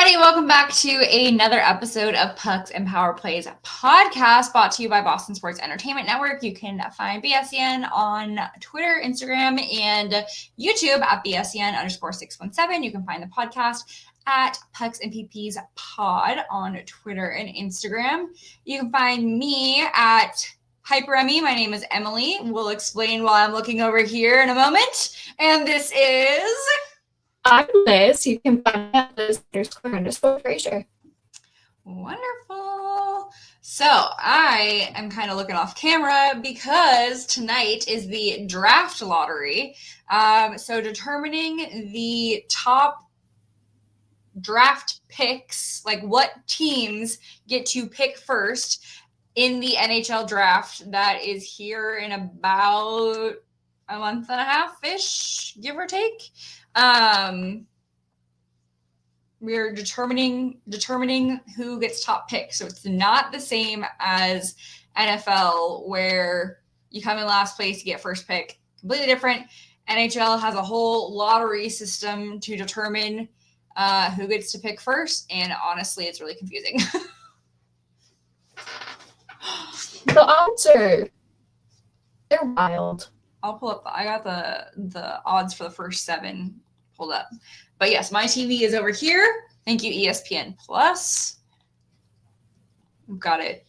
everybody. Welcome back to another episode of Pucks and Power Plays podcast brought to you by Boston Sports Entertainment Network. You can find BSEN on Twitter, Instagram, and YouTube at BSEN_617. You can find the podcast at Pucks and PP's pod on Twitter and Instagram. You can find me at Hyper Emmy. My name is Emily. We'll explain while I'm looking over here in a moment. And this is... I'm Liz. You can find me at Liz__Fraser. Wonderful. So I am kind of looking off camera because tonight is the draft lottery. So determining the top draft picks, like what teams get to pick first in the NHL draft that is here in about a month and a half-ish, give or take. We're determining who gets top pick. So it's not the same as NFL where you come in last place, you get first pick. Completely different. NHL has a whole lottery system to determine who gets to pick first. And honestly, it's really confusing. The odds they're wild. I'll pull up. I got the odds for the first 7 pulled up. But yes, my TV is over here. Thank you, ESPN Plus. We've got it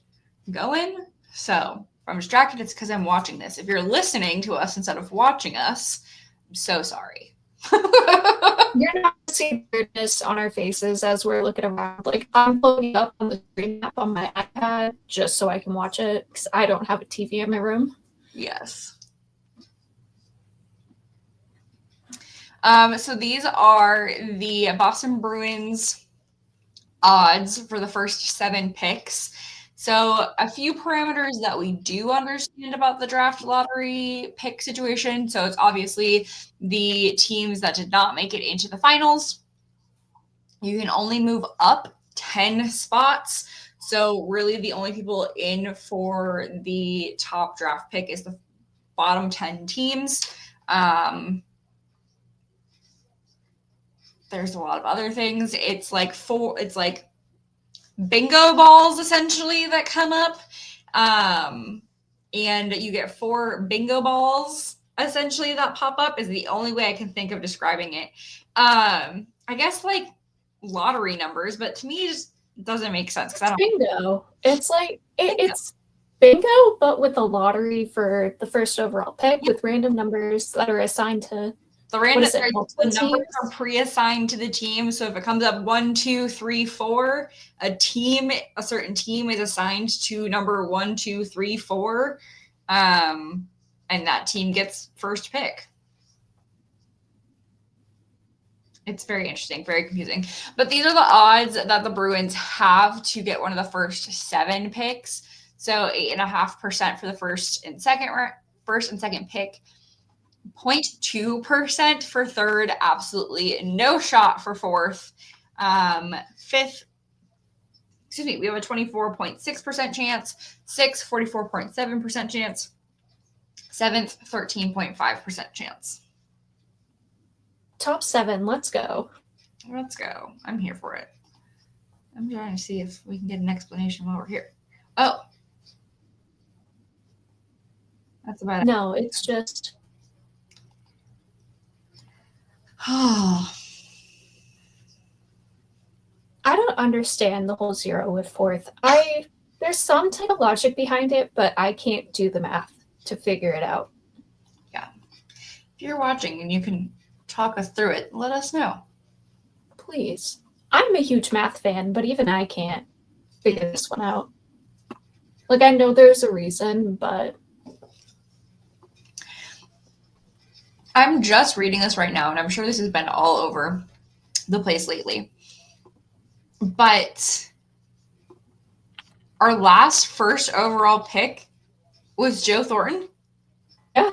going. So if I'm distracted, it's because I'm watching this. If you're listening to us instead of watching us, I'm so sorry. You're not seeing weirdness on our faces as we're looking around. Like, I'm pulling up on the screen map on my iPad just so I can watch it because I don't have a TV in my room. Yes. So these are the Boston Bruins odds for the first 7 picks. So a few parameters that we do understand about the draft lottery pick situation. So it's obviously the teams that did not make it into the finals. You can only move up 10 spots. So really the only people in for the top draft pick is the bottom 10 teams. There's a lot of other things. It's like bingo balls essentially that come up. And you get 4 bingo balls essentially that pop up is the only way I can think of describing it. I guess like lottery numbers, but to me it just doesn't make sense. It's bingo. It's like it's bingo, but with a lottery for the first overall pick with random numbers that are assigned to the numbers are pre-assigned to the team. So if it comes up 1, 2, 3, 4, a certain team is assigned to number 1, 2, 3, 4, and that team gets first pick. It's very interesting, very confusing. But these are the odds that the Bruins have to get one of the first 7 picks. So 8.5% for the first and second pick. 0.2% for third, absolutely no shot for fourth. Fifth, we have a 24.6% chance. Sixth, 44.7% chance. Seventh, 13.5% chance. Top 7, let's go. Let's go. I'm here for it. I'm trying to see if we can get an explanation while we're here. Oh. That's about it. No, it's just... Oh, I don't understand the whole 0 with fourth. There's some type of logic behind it, but I can't do the math to figure it out. Yeah. If you're watching and you can talk us through it, let us know. Please. I'm a huge math fan, but even I can't figure this one out. Like, I know there's a reason, but... I'm just reading this right now, and I'm sure this has been all over the place lately. But our last first overall pick was Joe Thornton. Yeah.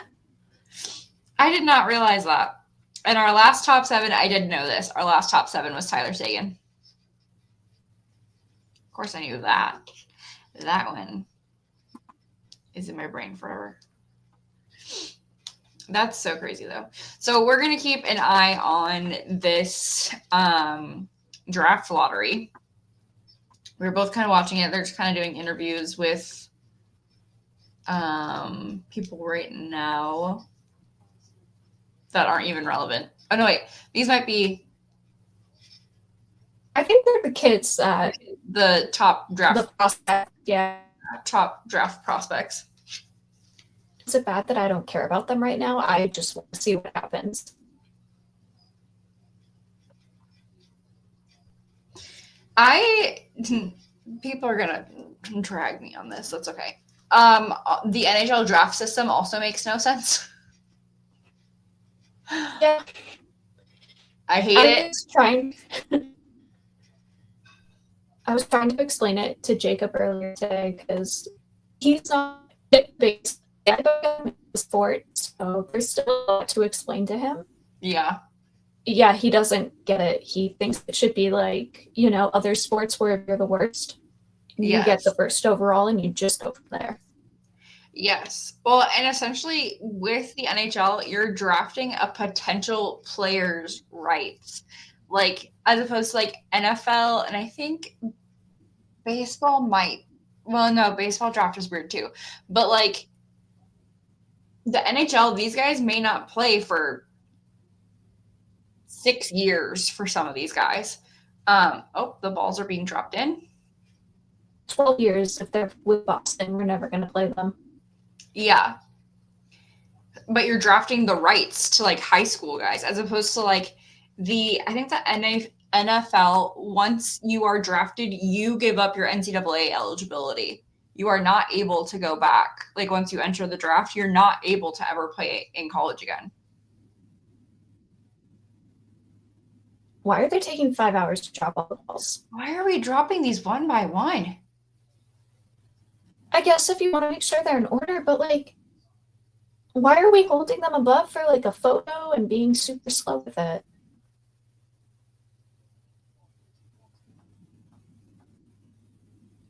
I did not realize that. And our last top 7, I did know this. Our last top 7 was Tyler Seguin. Of course I knew that. That one is in my brain forever. That's so crazy, though. So we're going to keep an eye on this draft lottery. We were both kind of watching it. They're just kind of doing interviews with people right now that aren't even relevant. Oh, no, wait. These might be... I think they're the kids. The top draft. The prospect, yeah. Top draft prospects. Is it bad that I don't care about them right now? I just want to see what happens. People are gonna drag me on this. That's okay. The NHL draft system also makes no sense. Yeah. I hate it. I was trying to explain it to Jacob earlier today because he's not big sport, so there's still a lot to explain to him. Yeah. Yeah, he doesn't get it. He thinks it should be like, other sports where you're the worst. You get the first overall and you just go from there. Yes. Well, and essentially with the NHL, you're drafting a potential player's rights. Like, as opposed to like NFL, and I think baseball might. Well, no, baseball draft is weird too. But like the NHL, these guys may not play for 6 years for some of these guys. The balls are being dropped in. 12 years if they're with Boston. We're never going to play them. Yeah. But you're drafting the rights to like high school guys as opposed to like I think the NFL, once you are drafted, you give up your NCAA eligibility. You are not able to go back. Like once you enter the draft, you're not able to ever play in college again. Why are they taking 5 hours to drop all the balls? Why are we dropping these one by one? I guess if you want to make sure they're in order, but like, why are we holding them above for like a photo and being super slow with it?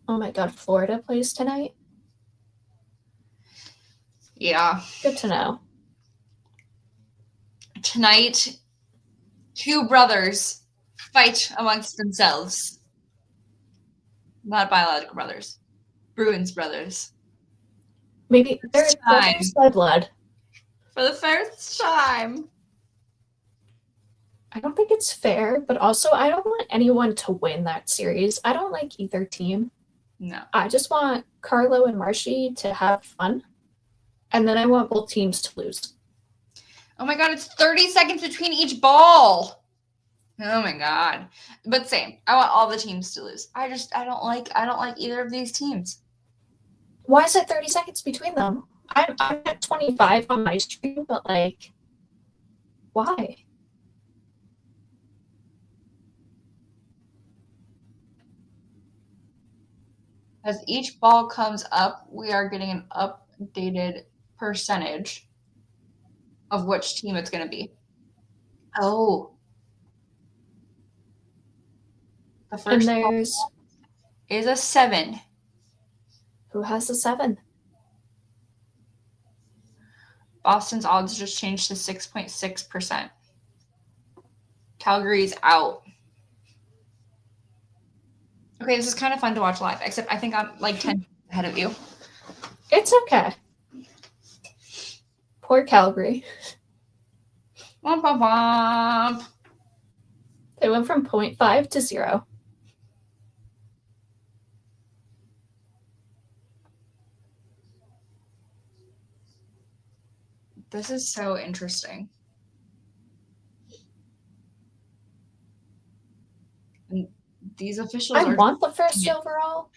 Oh my God, Florida plays tonight? Yeah. Good to know. Tonight, 2 brothers fight amongst themselves. Not biological brothers. Bruins brothers. Maybe they're brothers by blood. For the first time. I don't think it's fair, but also I don't want anyone to win that series. I don't like either team. No. I just want Carlo and Marshy to have fun. And then I want both teams to lose. Oh my God, it's 30 seconds between each ball. Oh my God. But same. I want all the teams to lose. I don't like either of these teams. Why is it 30 seconds between them? I'm at 25 on my stream, but like, why? As each ball comes up, we are getting an updated percentage of which team it's going to be. Oh. The first ball is a 7. Who has a 7? Boston's odds just changed to 6.6%. Calgary's out. Okay, this is kind of fun to watch live, except I think I'm like 10 ahead of you. It's okay. Poor Calgary. Womp, womp, womp. They went from 0.5 to 0. This is so interesting. And these officials I want the first overall,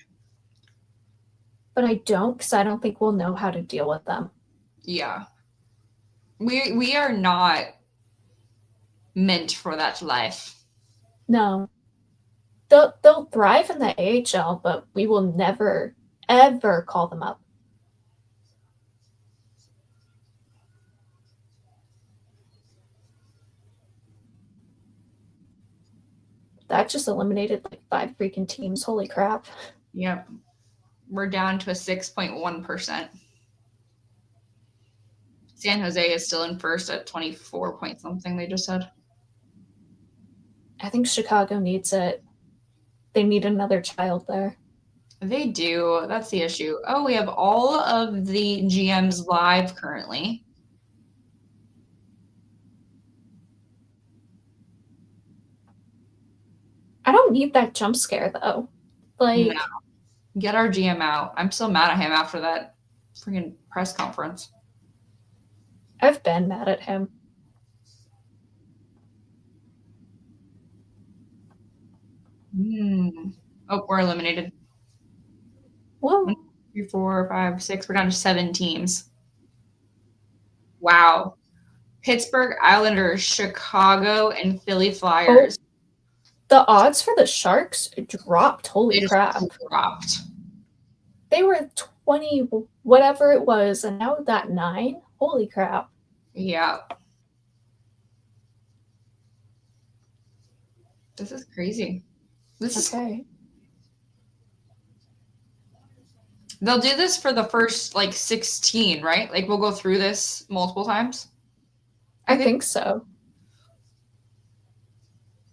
but I don't because I don't think we'll know how to deal with them. Yeah. We are not meant for that life. No. They'll thrive in the AHL, but we will never, ever call them up. That just eliminated like 5 freaking teams. Holy crap. Yep. We're down to a 6.1%. San Jose is still in first at 24 point something, they just said. I think Chicago needs it. They need another child there. They do. That's the issue. Oh, we have all of the GMs live currently. I don't need that jump scare though. Like, No. Get our GM out. I'm still mad at him after that freaking press conference. I've been mad at him. Oh, we're eliminated. Whoa. 1, 2, 3, 4, 5, 6. We're down to 7 teams. Wow. Pittsburgh Islanders, Chicago, and Philly Flyers. Oh, the odds for the Sharks dropped. Holy They crap. just dropped. They were 20, whatever it was, and now that 9. Holy crap. Yeah. This is crazy. This is okay. They'll do this for the first like 16, right? Like we'll go through this multiple times. I think so.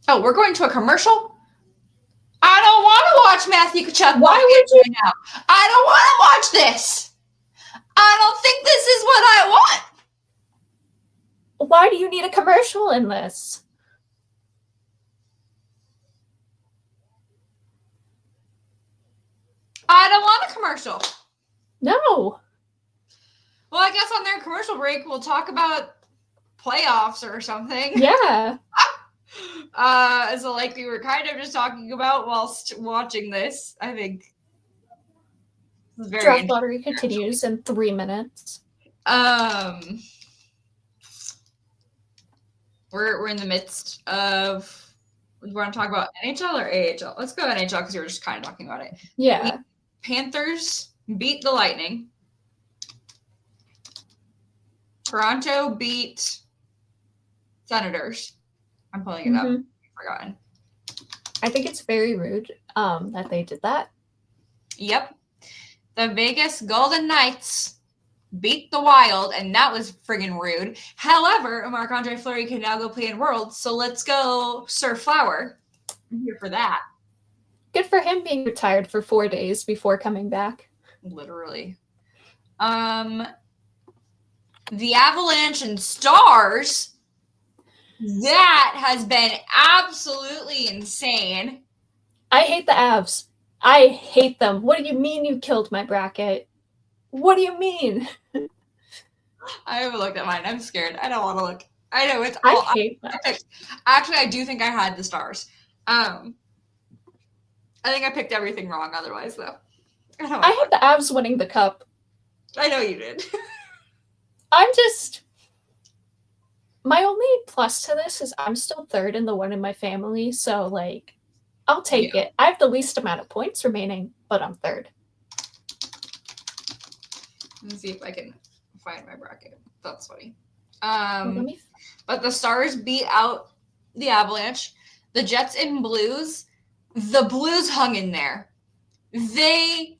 Oh, we're going to a commercial? I don't want to watch Matthew Kachuk. Why would you? Now. I don't want to watch this. I don't think this is what I want. Why do you need a commercial in this? I don't want a commercial. No. Well, I guess on their commercial break, we'll talk about playoffs or something. Yeah. So like we were kind of just talking about whilst watching this, I think. Very Draft lottery continues in 3 minutes. We're in the midst of. We want to talk about NHL or AHL? Let's go NHL because we were just kind of talking about it. Yeah. Panthers beat the Lightning. Toronto beat Senators. I'm pulling it up. I've forgotten. I think it's very rude that they did that. Yep. The Vegas Golden Knights beat the Wild, and that was friggin' rude. However, Marc-Andre Fleury can now go play in Worlds, so let's go Surf Flower. I'm here for that. Good for him being retired for 4 days before coming back. Literally. The Avalanche and Stars, that has been absolutely insane. I hate the Avs. I hate them. What do you mean you killed my bracket? What do you mean? I haven't looked at mine. I'm scared. I don't want to look. I know it's I all. hate them. Actually, I do think I had the Stars. I think I picked everything wrong otherwise, though. I had the Avs winning the cup. I know you did. My only plus to this is I'm still third in the one in my family, so like I'll take it. I have the least amount of points remaining, but I'm third. Let me see if I can find my bracket. That's funny. But the Stars beat out the Avalanche. The Jets and Blues. The Blues hung in there. They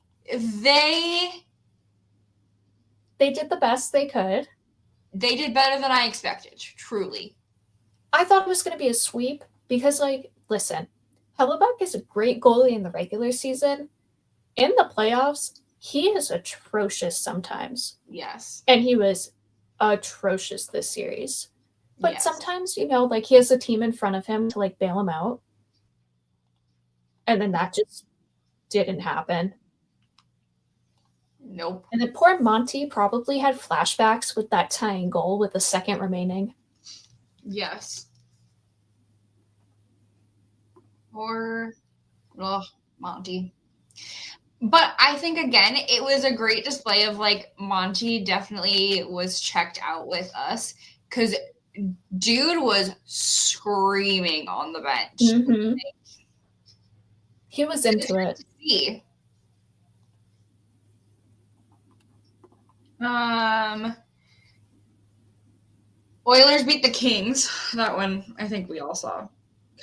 did the best they could. They did better than I expected, truly. I thought it was going to be a sweep because, like, listen, Hellebuck is a great goalie in the regular season. In the playoffs, he is atrocious sometimes. Yes. And he was atrocious this series. But sometimes, like he has a team in front of him to like bail him out. And then that just didn't happen. Nope. And then poor Monty probably had flashbacks with that tying goal with a second remaining. Yes. Monty. But I think, again, it was a great display of, like, Monty definitely was checked out with us because dude was screaming on the bench. Mm-hmm. He was into it. See. Oilers beat the Kings. That one, I think we all saw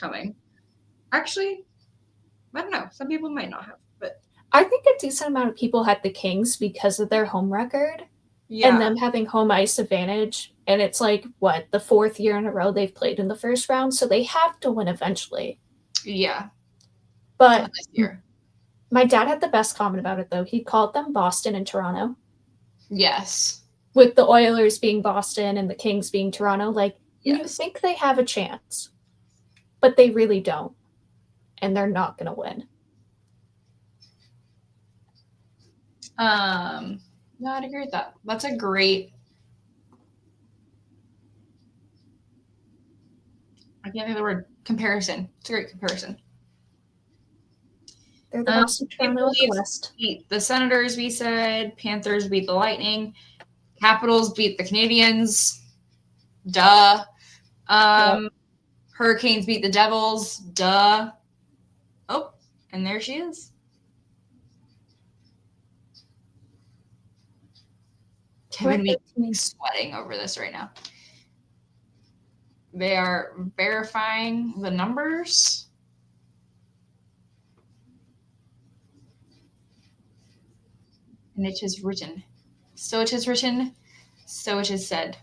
coming. Actually, I don't know. Some people might not have, but I think a decent amount of people had the Kings because of their home record. and them having home ice advantage. And it's like, what, the 4th year in a row they've played in the first round, so they have to win eventually. Yeah. But this year. My dad had the best comment about it, though. He called them Boston and Toronto. Yes. With the Oilers being Boston and the Kings being Toronto, like, yes. You think they have a chance, but they really don't. And they're not going to win. No, I'd agree with that. That's a great... I can't think of the word. Comparison. It's a great comparison. They're the Boston Toronto of the West. Beat the Senators, we said. Panthers beat the Lightning. Capitals beat the Canadiens. Duh. Hurricanes beat the Devils. Duh. Oh, and there she is. Kevin Meeks sweating over this right now. They are verifying the numbers. And it is written. So it is written. So it is said.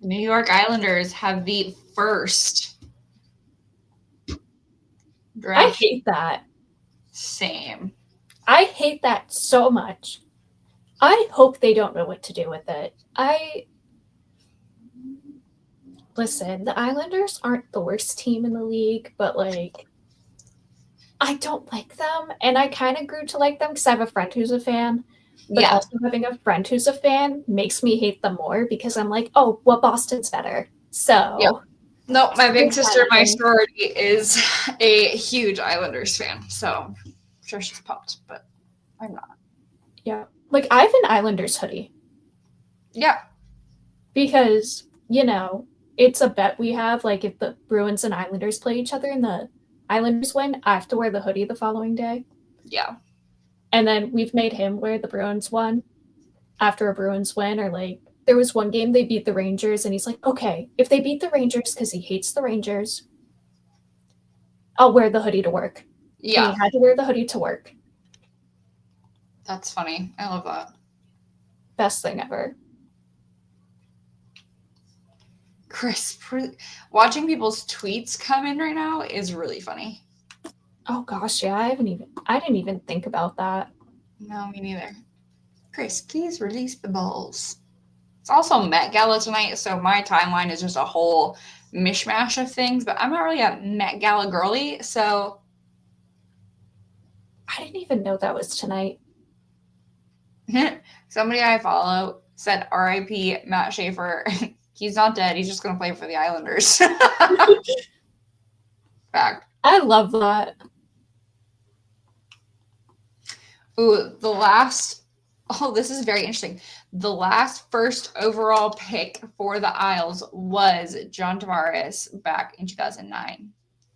The New York Islanders have the first draft. I hate that. Same. I hate that so much. I hope they don't know what to do with it. Listen, the Islanders aren't the worst team in the league, but like, I don't like them. And I kind of grew to like them because I have a friend who's a fan. But also having a friend who's a fan makes me hate them more because I'm like, oh, well, Boston's better. So. No, my big sister in my sorority is a huge Islanders fan. So I'm sure she's pumped, but I'm not. Yeah. Like, I have an Islanders hoodie. Yeah. Because, it's a bet we have. Like, if the Bruins and Islanders play each other and the Islanders win, I have to wear the hoodie the following day. Yeah. And then we've made him wear the Bruins one after a Bruins win. Or, like, there was one game they beat the Rangers, and he's like, okay, if they beat the Rangers because he hates the Rangers, I'll wear the hoodie to work. Yeah. And he had to wear the hoodie to work. That's funny. I love that. Best thing ever. Chris, watching people's tweets come in right now is really funny. Oh gosh, yeah, I didn't even think about that. No, me neither. Chris, please release the balls. It's also Met Gala tonight, so my timeline is just a whole mishmash of things, but I'm not really a Met Gala girly, so... I didn't even know that was tonight. Somebody I follow said R.I.P. Matt Schaefer. He's not dead. He's just going to play for the Islanders. Fact. I love that. Ooh, this is very interesting. The last first overall pick for the Isles was John Tavares back in 2009.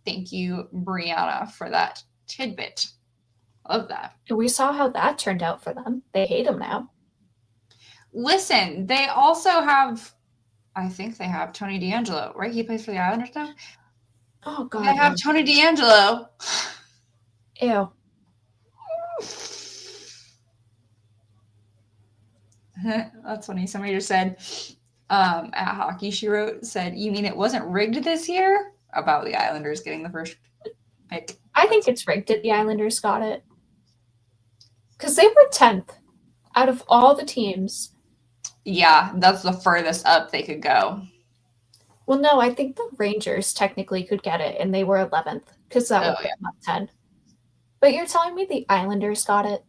Thank you, Brianna, for that tidbit. Love that. We saw how that turned out for them. They hate him now. Listen, they also have... I think they have Tony DeAngelo, right? He plays for the Islanders now? Oh, God. They have Tony DeAngelo. Ew. That's funny. Somebody just said, at Hockey, she wrote, said, you mean it wasn't rigged this year? About the Islanders getting the first pick. I think it's rigged that the Islanders got it. Because they were 10th out of all the teams. Yeah, that's the furthest up they could go. Well, no, I think the Rangers technically could get it, and they were 11th, because that would be top 10. But you're telling me the Islanders got it?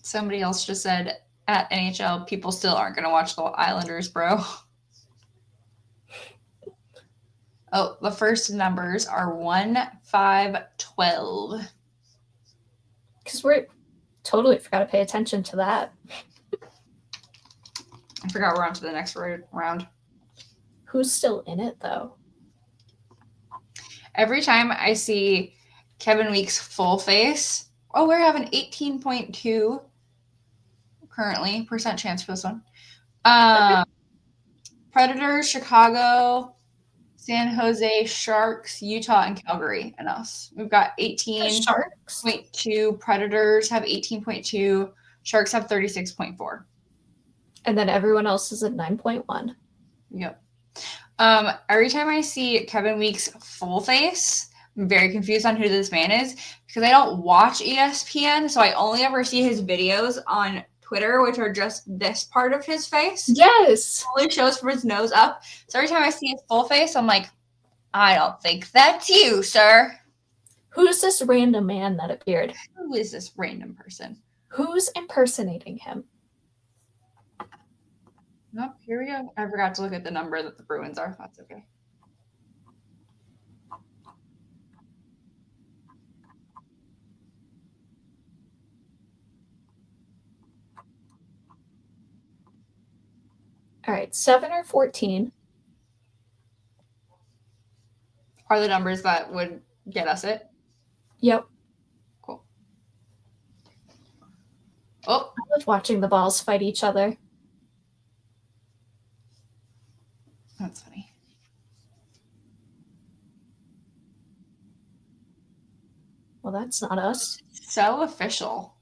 Somebody else just said, at NHL, people still aren't going to watch the Islanders, bro. Oh, the first numbers are 1, 5, 12. Because we're totally forgot to pay attention to that. I forgot we're on to the next round. Who's still in it, though? Every time I see Kevin Weeks' full face, oh, we're having 18.2. currently. Percent chance for this one. Predators, Chicago, San Jose, Sharks, Utah, and Calgary, and us. We've got The Sharks. 18.2. Predators have 18.2. Sharks have 36.4. And then everyone else is at 9.1. Yep. Every time I see Kevin Weeks' full face, I'm very confused on who this man is because I don't watch ESPN, so I only ever see his videos on Twitter, which are just this part of his face. Yes. Only shows from his nose up. So every time I see his full face, I'm like, I don't think that's you, sir. Who's this random man that appeared? Who is this random person? Who's impersonating him? Nope, here we go. I forgot to look at the number that the Bruins are. That's okay. All right, 7 or 14. Are the numbers that would get us it? Yep. Cool. Oh. I love watching the balls fight each other. That's funny. Well, that's not us. So official.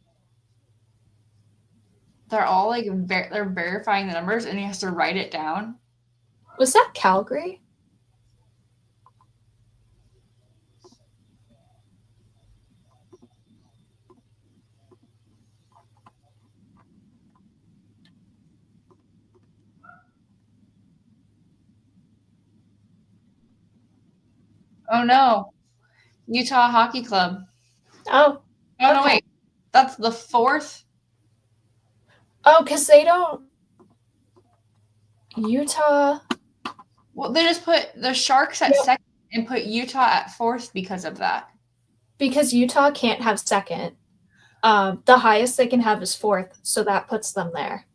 They're all like, they're verifying the numbers and he has to write it down. Was that Calgary? Oh no. Utah Hockey Club. Oh. Oh, no, wait. That's the fourth? Oh, because they don't... Utah... Well, they just put the Sharks at second and put Utah at fourth because of that. Because Utah can't have second. The highest they can have is fourth, so that puts them there.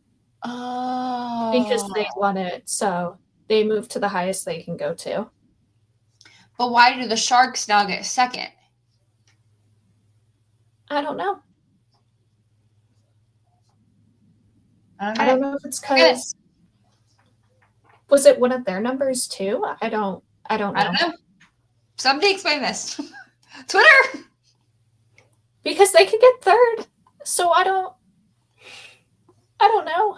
Oh. Because they won it, so they move to the highest they can go to. But why do the Sharks now get second? I don't know. Okay. I don't know if it's because... Was it one of their numbers too? I don't know. Somebody explain this. Twitter! Because they could get third. So I don't know.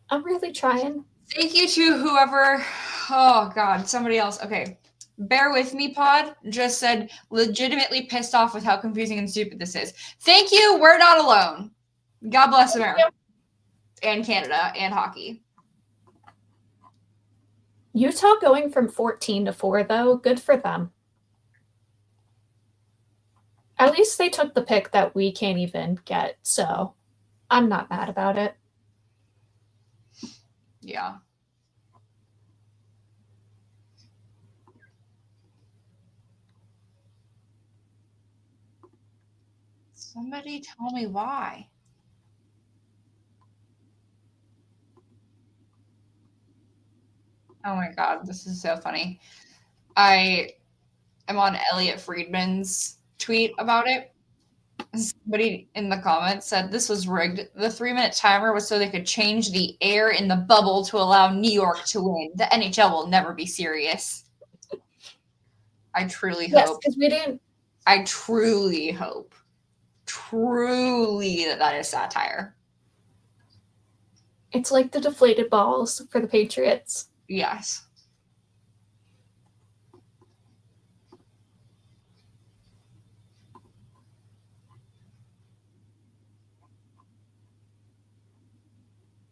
I'm really trying. Thank you to whoever. Oh, God. Somebody else. Okay. Bear with me, Pod just said legitimately pissed off with how confusing and stupid this is. Thank you. We're not alone. God bless America and Canada and hockey. Utah going from 14 to 4, though, good for them. At least they took the pick that we can't even get, so I'm not mad about it. Yeah. Somebody tell me why. Oh my God, this is so funny. I am on Elliot Friedman's tweet about it. Somebody in the comments said this was rigged. The 3-minute timer was so they could change the air in the bubble to allow New York to win. The NHL will never be serious. I truly hope. Yes, because we didn't. I truly hope. Truly that is satire. It's like the deflated balls for the Patriots. Yes.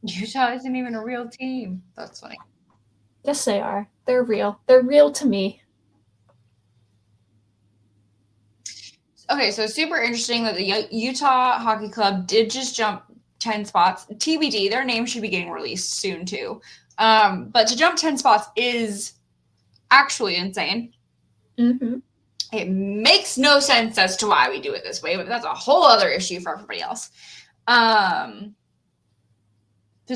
Utah isn't even a real team. That's funny. Yes, they are. They're real. They're real to me. Okay, so super interesting that the Utah Hockey Club did just jump 10 spots. TBD, their name should be getting released soon too. But to jump 10 spots is actually insane. Mm-hmm. It makes no sense as to why we do it this way, but that's a whole other issue for everybody else. To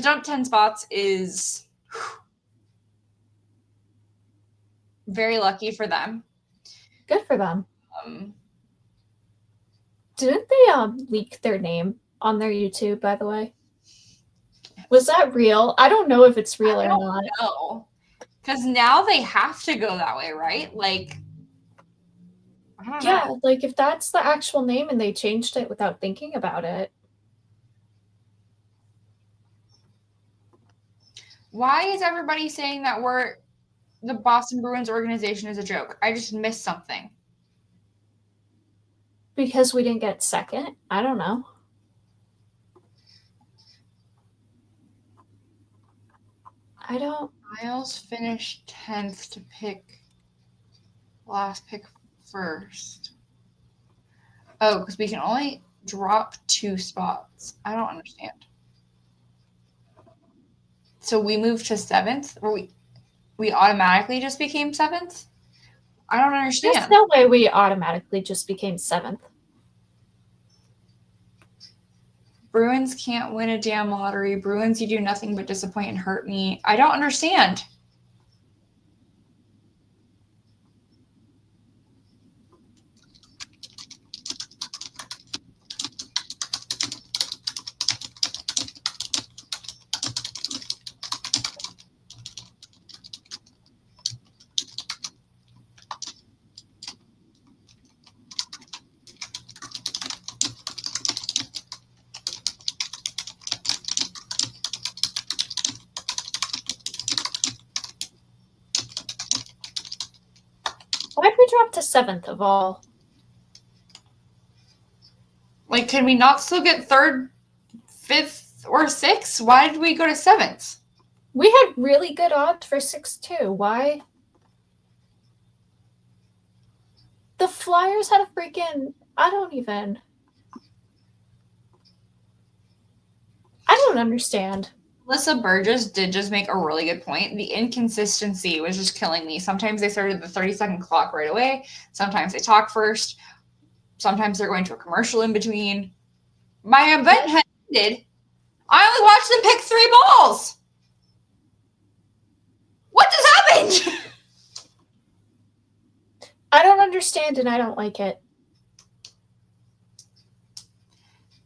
jump 10 spots is very lucky for them. Good for them. Didn't they leak their name on their YouTube, by the way? Was that real? I don't know if it's real or not. No. Because now they have to go that way, right? Like, I don't know. Like if that's the actual name and they changed it without thinking about it. Why is everybody saying that the Boston Bruins organization is a joke? I just missed something. Because we didn't get second? I don't know. Miles finished 10th to pick last pick first. Oh, because we can only drop 2 spots. I don't understand. So we moved to 7th, or we automatically just became 7th? I don't understand. There's no way we automatically just became 7th. Bruins can't win a damn lottery. Bruins, you do nothing but disappoint and hurt me. I don't understand. Why did we drop to 7th of all? Like, can we not still get 3rd, 5th, or 6th? Why did we go to 7th? We had really good odds for 6 too. Why? The Flyers had a freaking... I don't understand. Melissa Burgess did just make a really good point. The inconsistency was just killing me. Sometimes they started the 30-second clock right away. Sometimes they talk first. Sometimes they're going to a commercial in between. My event had ended. I only watched them pick 3 balls. What just happened? I don't understand and I don't like it.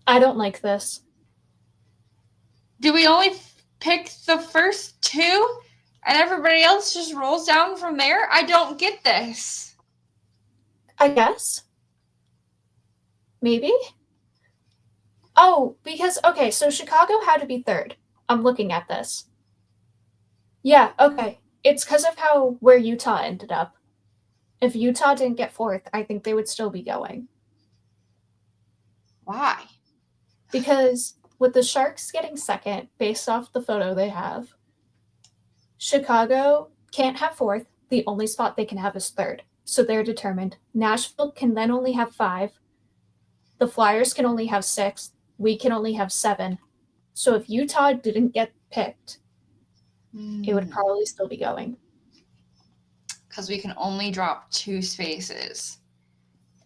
I don't like this. Do we only pick the first 2 and everybody else just rolls down from there? I don't get this. I guess. Maybe? Oh, because, okay, so Chicago had to be 3rd. I'm looking at this. Yeah, okay. It's because of where Utah ended up. If Utah didn't get 4th, I think they would still be going. Why? Because with the Sharks getting 2nd, based off the photo they have, Chicago can't have 4th. The only spot they can have is 3rd. So they're determined. Nashville can then only have 5. The Flyers can only have 6. We can only have 7. So if Utah didn't get picked, it would probably still be going. Because we can only drop 2 spaces.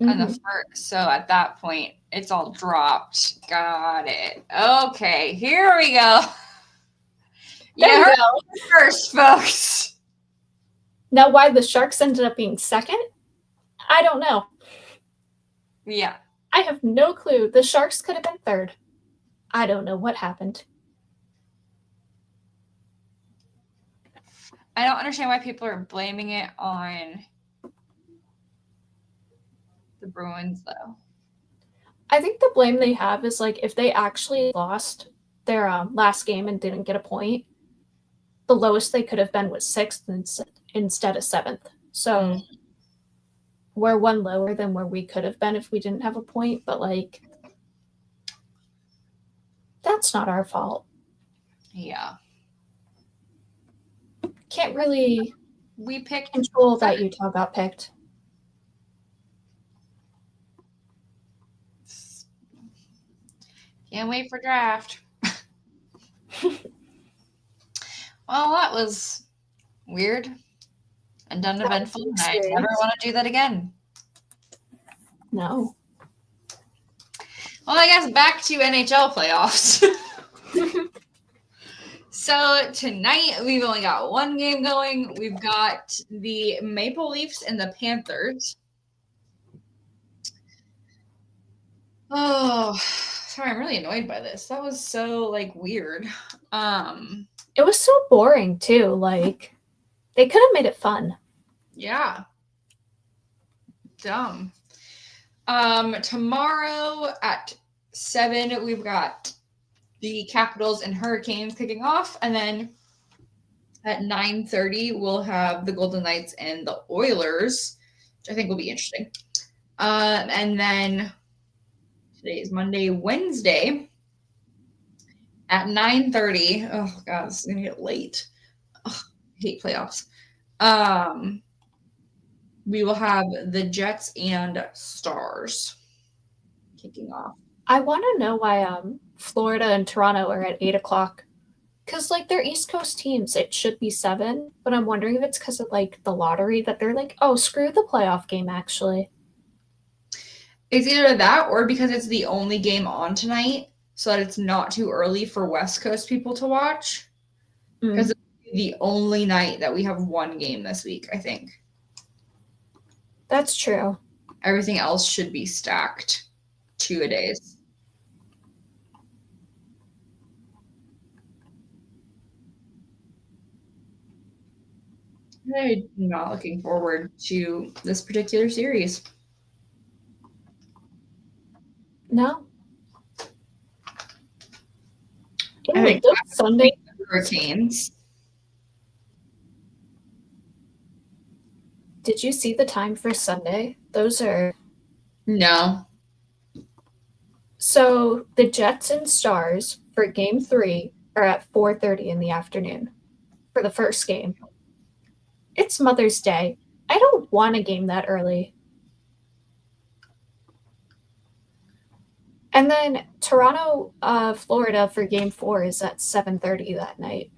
Mm-hmm. And so at that point, it's all dropped. Got it. Okay, here we go. There you go. First, folks. Now, why the Sharks ended up being 2nd, I don't know. Yeah. I have no clue. The Sharks could have been 3rd. I don't know what happened. I don't understand why people are blaming it on the Bruins, though. I think the blame they have is, like, if they actually lost their last game and didn't get a point, the lowest they could have been was 6th instead of 7th. So we're 1 lower than where we could have been if we didn't have a point, but, like, that's not our fault. Yeah. Can't really control that Utah got picked. Can't wait for draft. Well, that was weird and uneventful. I never want to do that again. No. Well, I guess back to NHL playoffs. So tonight we've only got 1 game going. We've got the Maple Leafs and the Panthers. Oh, sorry, I'm really annoyed by this. That was so like weird. It was so boring too. Like they could have made it fun. Yeah. Dumb. Tomorrow at 7, we've got the Capitals and Hurricanes kicking off, and then at 9:30 we'll have the Golden Knights and the Oilers, which I think will be interesting. And then today is Monday, Wednesday at 9:30. Oh god, this is gonna get late. Ugh, I hate playoffs. We will have the Jets and Stars kicking off. I want to know why Florida and Toronto are at 8 o'clock. Because like they're East Coast teams, it should be 7. But I'm wondering if it's because of like the lottery that they're like, oh, screw the playoff game. Actually, It's either that or because it's the only game on tonight, so that it's not too early for West Coast people to watch. Because it's the only night that we have one game this week, I think. That's true. Everything else should be stacked 2-a-days. I'm not looking forward to this particular series. No. I think Sunday Hurricanes. Did you see the time for Sunday? Those are No. so the Jets and Stars for game 3 are at 4:30 in the afternoon for the first game. It's Mother's Day. I don't want a game that early. And then Toronto, Florida for game 4 is at 7:30 that night.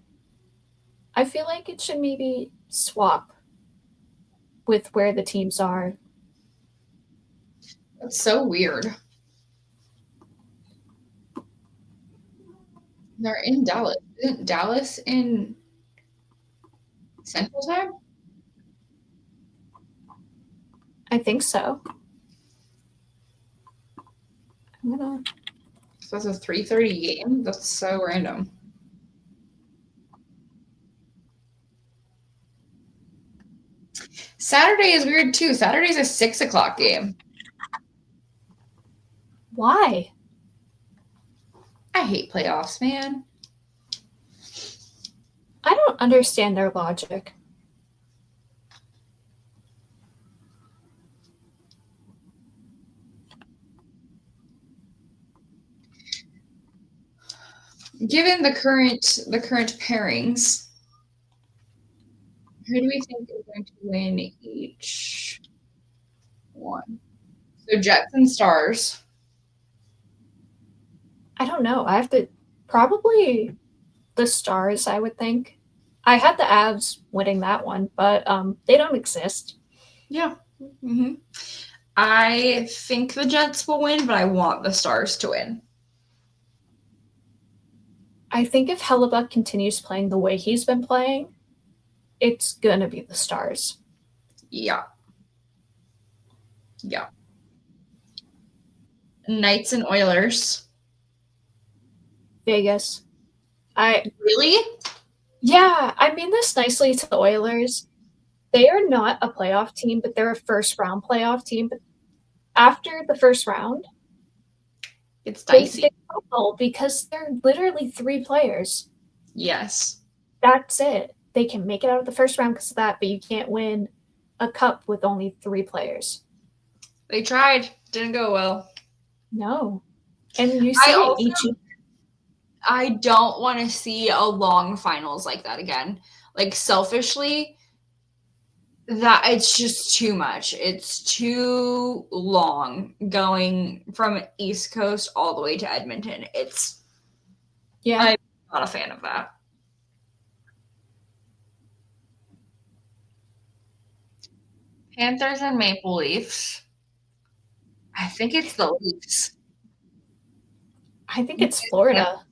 I feel like it should maybe swap with where the teams are. That's so weird. They're in Dallas. Isn't Dallas in Central Time? I think so. I'm gonna. So that's a 3:30 game? That's so random. Saturday is weird too. Saturday's a 6 o'clock game. Why? I hate playoffs, man. I don't understand their logic. Given the current pairings, who do we think is going to win each one? So Jets and Stars. I don't know. I have to probably the Stars, I would think. I had the Avs winning that one, but they don't exist. Yeah. Mm-hmm. I think the Jets will win, but I want the Stars to win. I think if Hellebuck continues playing the way he's been playing, it's going to be the Stars. Yeah. Yeah. Knights and Oilers. Vegas. Really? Yeah, I mean this nicely to the Oilers. They are not a playoff team, but they're a first round playoff team. But after the first round, it's dicey. They crumble because they're literally 3 players. Yes. That's it. They can make it out of the first round because of that, but you can't win a cup with only 3 players. They tried. Didn't go well. No. And you see I don't want to see a long finals like that again. Like, selfishly, that it's just too much. It's too long going from East Coast all the way to Edmonton. I'm not a fan of that. Panthers and Maple Leafs. I think it's the Leafs. I think it's Florida.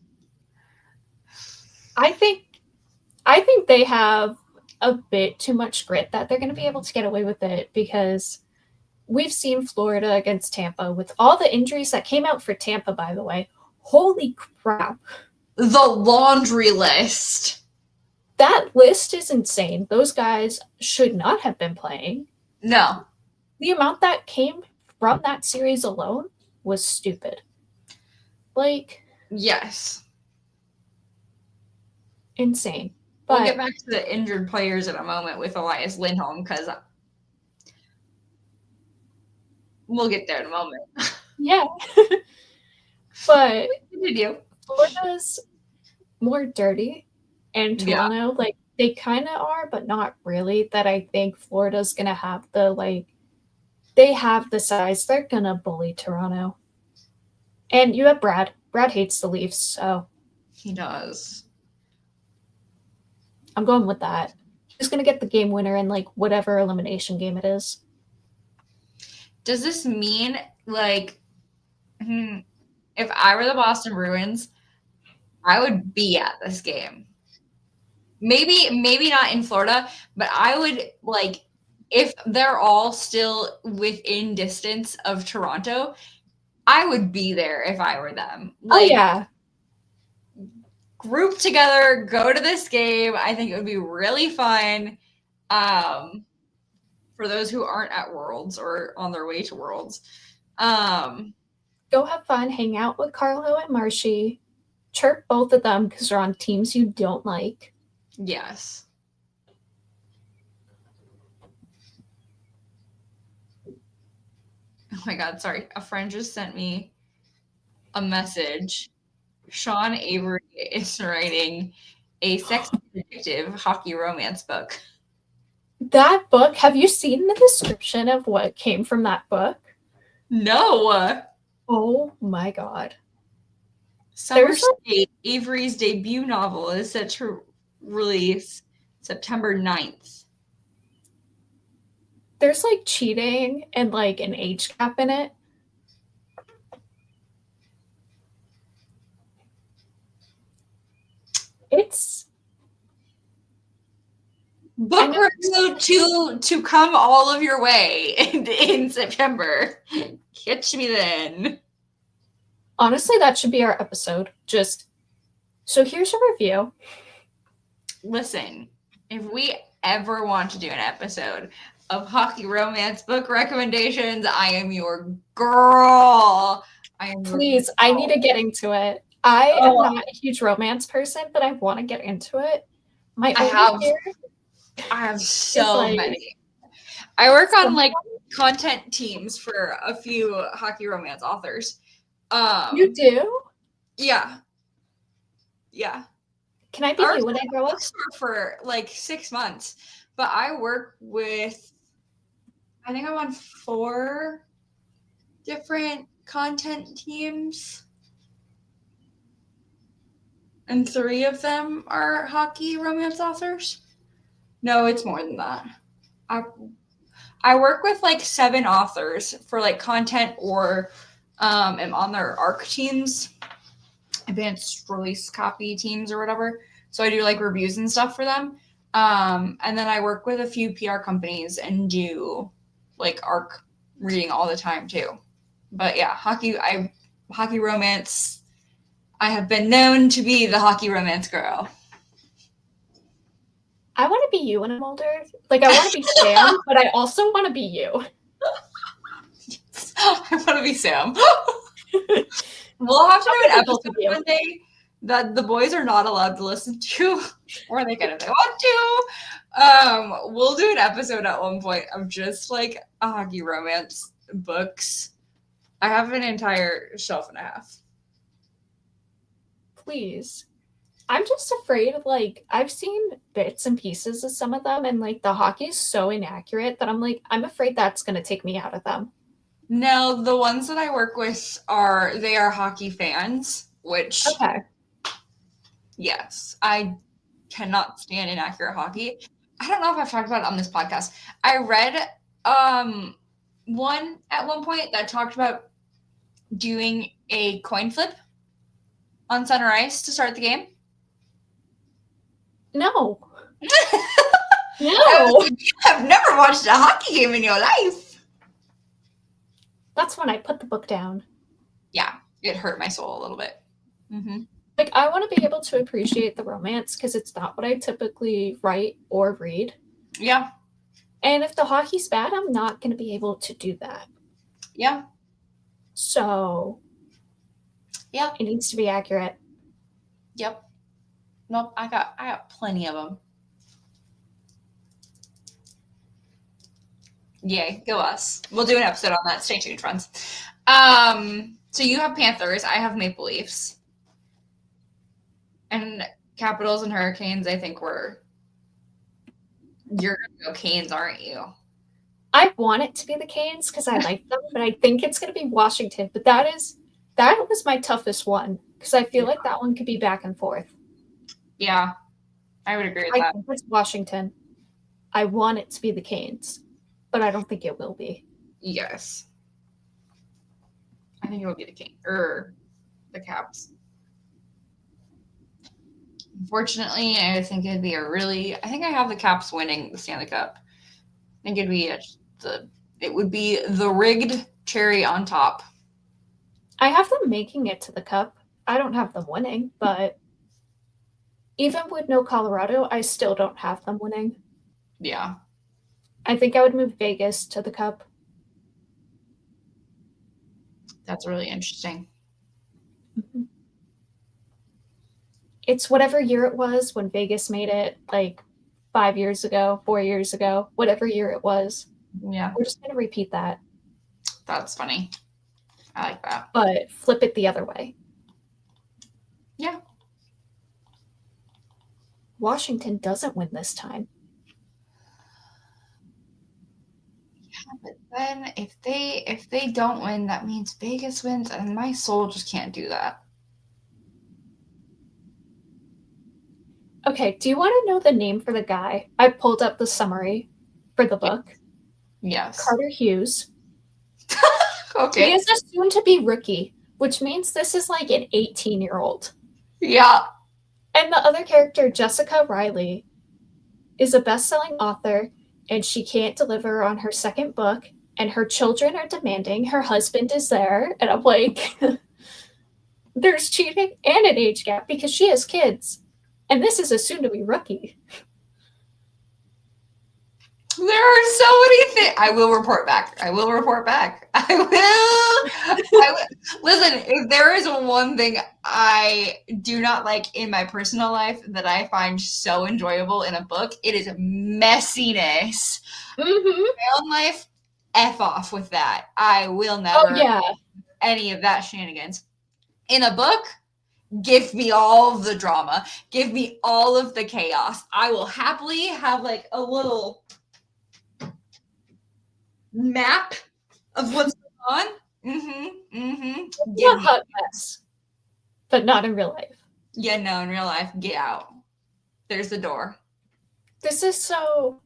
I think they have a bit too much grit that they're going to be able to get away with it because we've seen Florida against Tampa with all the injuries that came out for Tampa, by the way. Holy crap. The laundry list. That list is insane. Those guys should not have been playing. No. The amount that came from that series alone was stupid. Like, yes. Insane. But we'll get back to the injured players in a moment with Elias Lindholm, because we'll get there in a moment. Yeah. But continue. Florida's more dirty, and Toronto, like, they kind of are, but not really. That I think Florida's going to have they have the size. They're going to bully Toronto. And you have Brad. Brad hates the Leafs, so. He does. I'm going with that. He's going to get the game winner in, like, whatever elimination game it is. Does this mean, like, if I were the Boston Bruins, I would be at this game? Maybe not in Florida, but I would, like, if they're all still within distance of Toronto, I would be there if I were them. Like, yeah. Group together, go to this game. I think it would be really fun. For those who aren't at Worlds or on their way to Worlds. Go have fun, hang out with Carlo and Marshy, chirp both of them because they're on teams you don't like. Yes. Oh my God, sorry. A friend just sent me a message. Sean Avery is writing a sex addictive hockey romance book. That book, have you seen the description of what came from that book? No. Oh my God. Summer State, Avery's debut novel, is set to release September 9th. There's like cheating and like an age gap in it. It's book review to come all of your way in September. Catch me then. Honestly, that should be our episode. So here's a review. Listen, if we ever want to do an episode of hockey romance book recommendations, I am your girl. Please, I need to get into it. I am not a huge romance person, but I want to get into it. I have so many. I work on like content teams for a few hockey romance authors. You do? Yeah. Yeah. Can I be you when I grow up? For like 6 months, but I work with, I think I'm on 4 different content teams, and 3 of them are hockey romance authors. No, it's more than that. I work with like 7 authors for like content, or am on their ARC teams, advanced release copy teams or whatever. So I do like reviews and stuff for them. And then I work with a few PR companies and do like ARC reading all the time too. But yeah, hockey romance. I have been known to be the hockey romance girl. I want to be you when I'm older. Like, I want to be Sam, but I also want to be you. I want to be Sam. We'll have to do an episode one day that the boys are not allowed to listen to, or they can if they want to. We'll do an episode at one point of just like a hockey romance books. I have an entire shelf and a half. Please. I'm just afraid of, like, I've seen bits and pieces of some of them, and like the hockey is so inaccurate that I'm afraid that's going to take me out of them. No, the ones that I work with are hockey fans, which, okay. Yes, I cannot stand inaccurate hockey. I don't know if I've talked about it on this podcast. I read one at one point that talked about doing a coin flip on center ice to start the game. No. No. I've never watched a hockey game in your life. that's when I put the book down. Yeah, it hurt my soul a little bit. Mm-hmm. Like, I want to be able to appreciate the romance because it's not what I typically write or read. Yeah. And if the hockey's bad, I'm not going to be able to do that. Yeah. So, yeah, it needs to be accurate. Yep. Nope. I got plenty of them. Yay, go us. We'll do an episode on that. Stay tuned, friends. So you have Panthers. I have Maple Leafs. And Capitals and Hurricanes, I think you're going to go Canes, aren't you? I want it to be the Canes because I like them, but I think it's going to be Washington. But that was my toughest one because I feel like that one could be back and forth. Yeah, I would agree with that. I think it's Washington. I want it to be the Canes, but I don't think it will be. Yes. I think it will be the Canes or the Caps. Unfortunately, I think it'd be I think I have the Caps winning the Stanley Cup. I think it would be the rigged cherry on top. I have them making it to the Cup. I don't have them winning, but even with no Colorado, I still don't have them winning. Yeah. I think I would move Vegas to the Cup. That's really interesting. Mm-hmm. It's whatever year it was when Vegas made it, like 5 years ago, 4 years ago, whatever year it was. Yeah. We're just going to repeat that. That's funny. I like that. But flip it the other way. Yeah. Washington doesn't win this time. Yeah, but then if they don't win, that means Vegas wins, and my soul just can't do that. Okay, do you want to know the name for the guy? I pulled up the summary for the book. Yes. Carter Hughes. Okay. He is a soon-to-be rookie, which means this is like an 18-year-old. Yeah. And the other character, Jessica Riley, is a best-selling author, and she can't deliver on her second book, and her children are demanding her husband is there. And I'm like, there's cheating and an age gap because she has kids. And this is a soon-to-be rookie. There are so many things. I will report back. I will. Listen, if there is one thing I do not like in my personal life that I find so enjoyable in a book, it is messiness. Mm-hmm. My own life, F off with that. I will never any of that shenanigans. In a book, give me all the drama. Give me all of the chaos. I will happily have like a little map of what's going on. Yeah, hot mess. But not in real life. Yeah, no, in real life, get out. There's the door. This is so...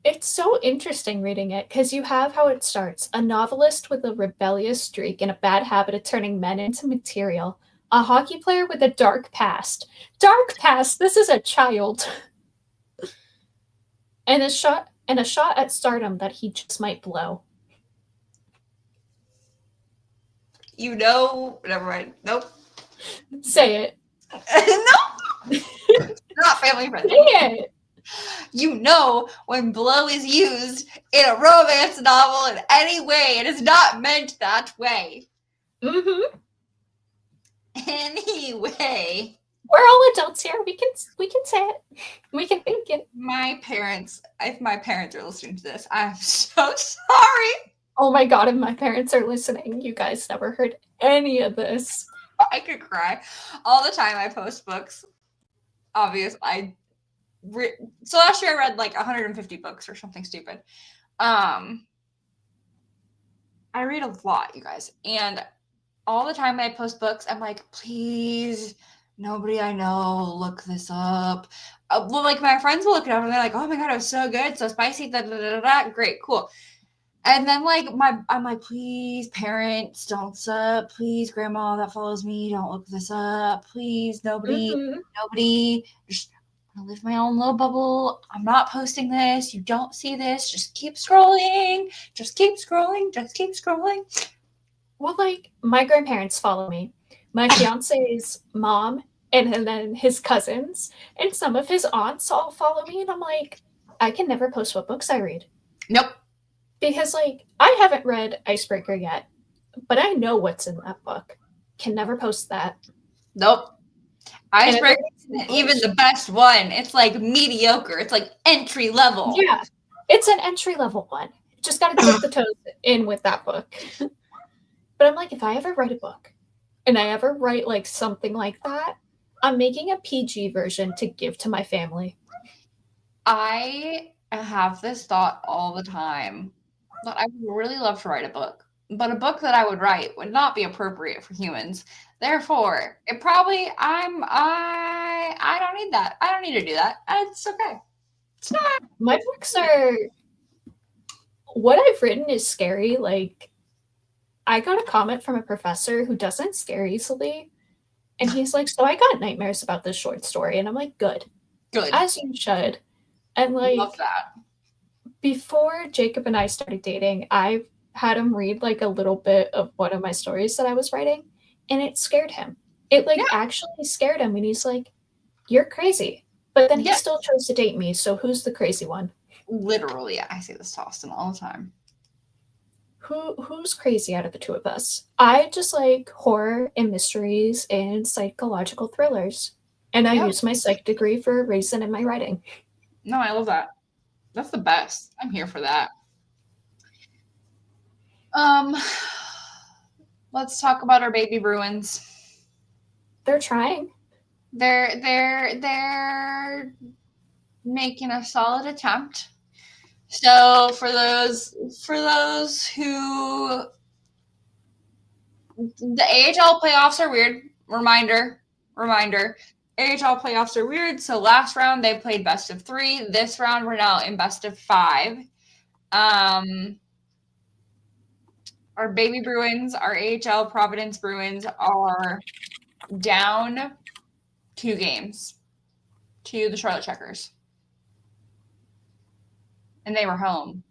It's so interesting reading it, because you have how it starts. A novelist with a rebellious streak and a bad habit of turning men into material. A hockey player with a dark past. Dark past! This is a child. And a shot at stardom that he just might blow. You know, never mind. Nope. Say it. No! Not family friendly. Say it! You know, when blow is used in a romance novel in any way, it is not meant that way. Mm-hmm. Anyway. We're all adults here. We can say it. We can think it. My parents, if my parents are listening to this, I'm so sorry. Oh my god, if my parents are listening, you guys never heard any of this. I could cry. All the time I post books. Obviously, so last year I read like 150 books or something stupid. I read a lot, you guys. And all the time I post books, I'm like, please, nobody I know, look this up. Well, like my friends will look it up and they're like, oh my god, it was so good, so spicy, great, cool. And then like I'm like, please, parents, don't sub. Please, grandma that follows me, don't look this up. Please, nobody, just I live my own little bubble. I'm not posting this. You don't see this. Just keep scrolling. Just keep scrolling. Just keep scrolling. Well, like, my grandparents follow me. My fiance's mom and then his cousins and some of his aunts all follow me. And I'm like, I can never post what books I read. Nope. Because, like, I haven't read Icebreaker yet, but I know what's in that book. Can never post that. Nope. Icebreaker isn't even the best one. It's like mediocre. It's like entry level. Yeah. It's an entry level one. Just got to dip the toes in with that book. But I'm like, if I ever write a book and I ever write like something like that, I'm making a PG version to give to my family. I have this thought all the time that I would really love to write a book, but a book that I would write would not be appropriate for humans. Therefore, it probably I don't need that. I don't need to do that. It's okay. It's not. My books are what I've written is scary. Like, I got a comment from a professor who doesn't scare easily. And he's like, so I got nightmares about this short story. And I'm like, good. Good. As you should. And like, love that. Before Jacob and I started dating, I had him read like a little bit of one of my stories that I was writing. And it scared him. It like actually scared him. And he's like, you're crazy. But then he still chose to date me. So who's the crazy one? Literally, I say this to Austin all the time. Who's crazy out of the two of us? I just like horror and mysteries and psychological thrillers. And I use my psych degree for a reason in my writing. No, I love that. That's the best. I'm here for that. Let's talk about our baby Bruins. They're trying. They're making a solid attempt. So for those who the AHL playoffs are weird. Reminder. AHL playoffs are weird. So last round they played best of 3. This round we're now in best of 5. Our baby Bruins, our AHL Providence Bruins are down 2 games to the Charlotte Checkers. And they were home.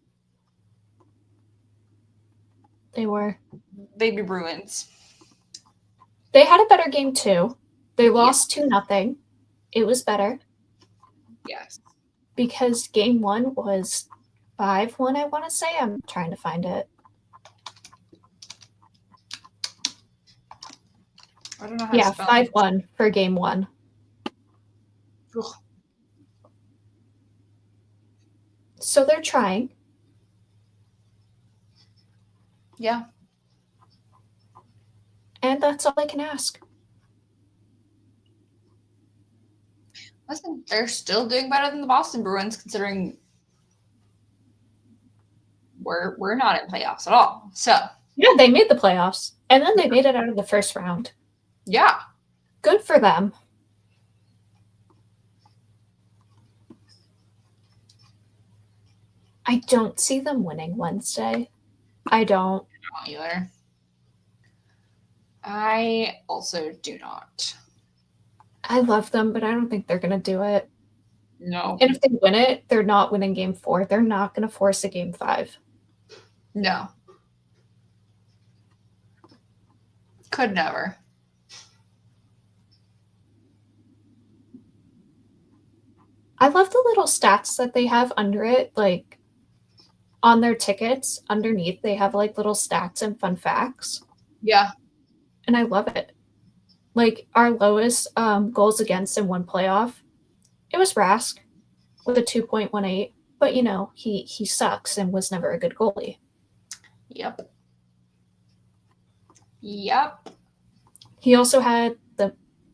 They were. Baby Bruins. They had a better game too. They lost 2-0. It was better. Yes. Because game 1 was 5-1, I want to say. I'm trying to find it. I don't know how to spell it. 5-1 for game 1. Ugh. So they're trying. Yeah. And that's all I can ask. Listen, they're still doing better than the Boston Bruins, considering we're not in playoffs at all. So yeah, they made the playoffs. And then they made it out of the first round. Yeah. Good for them. I don't see them winning Wednesday. I don't. Not either. I also do not. I love them, but I don't think they're going to do it. No. And if they win it, they're not winning game 4. They're not going to force a game 5. No. Could never. I love the little stats that they have under it, like on their tickets underneath, they have like little stats and fun facts. Yeah. And I love it. Like our lowest goals against in one playoff, it was Rask with a 2.18. But you know, he sucks and was never a good goalie. Yep. He also had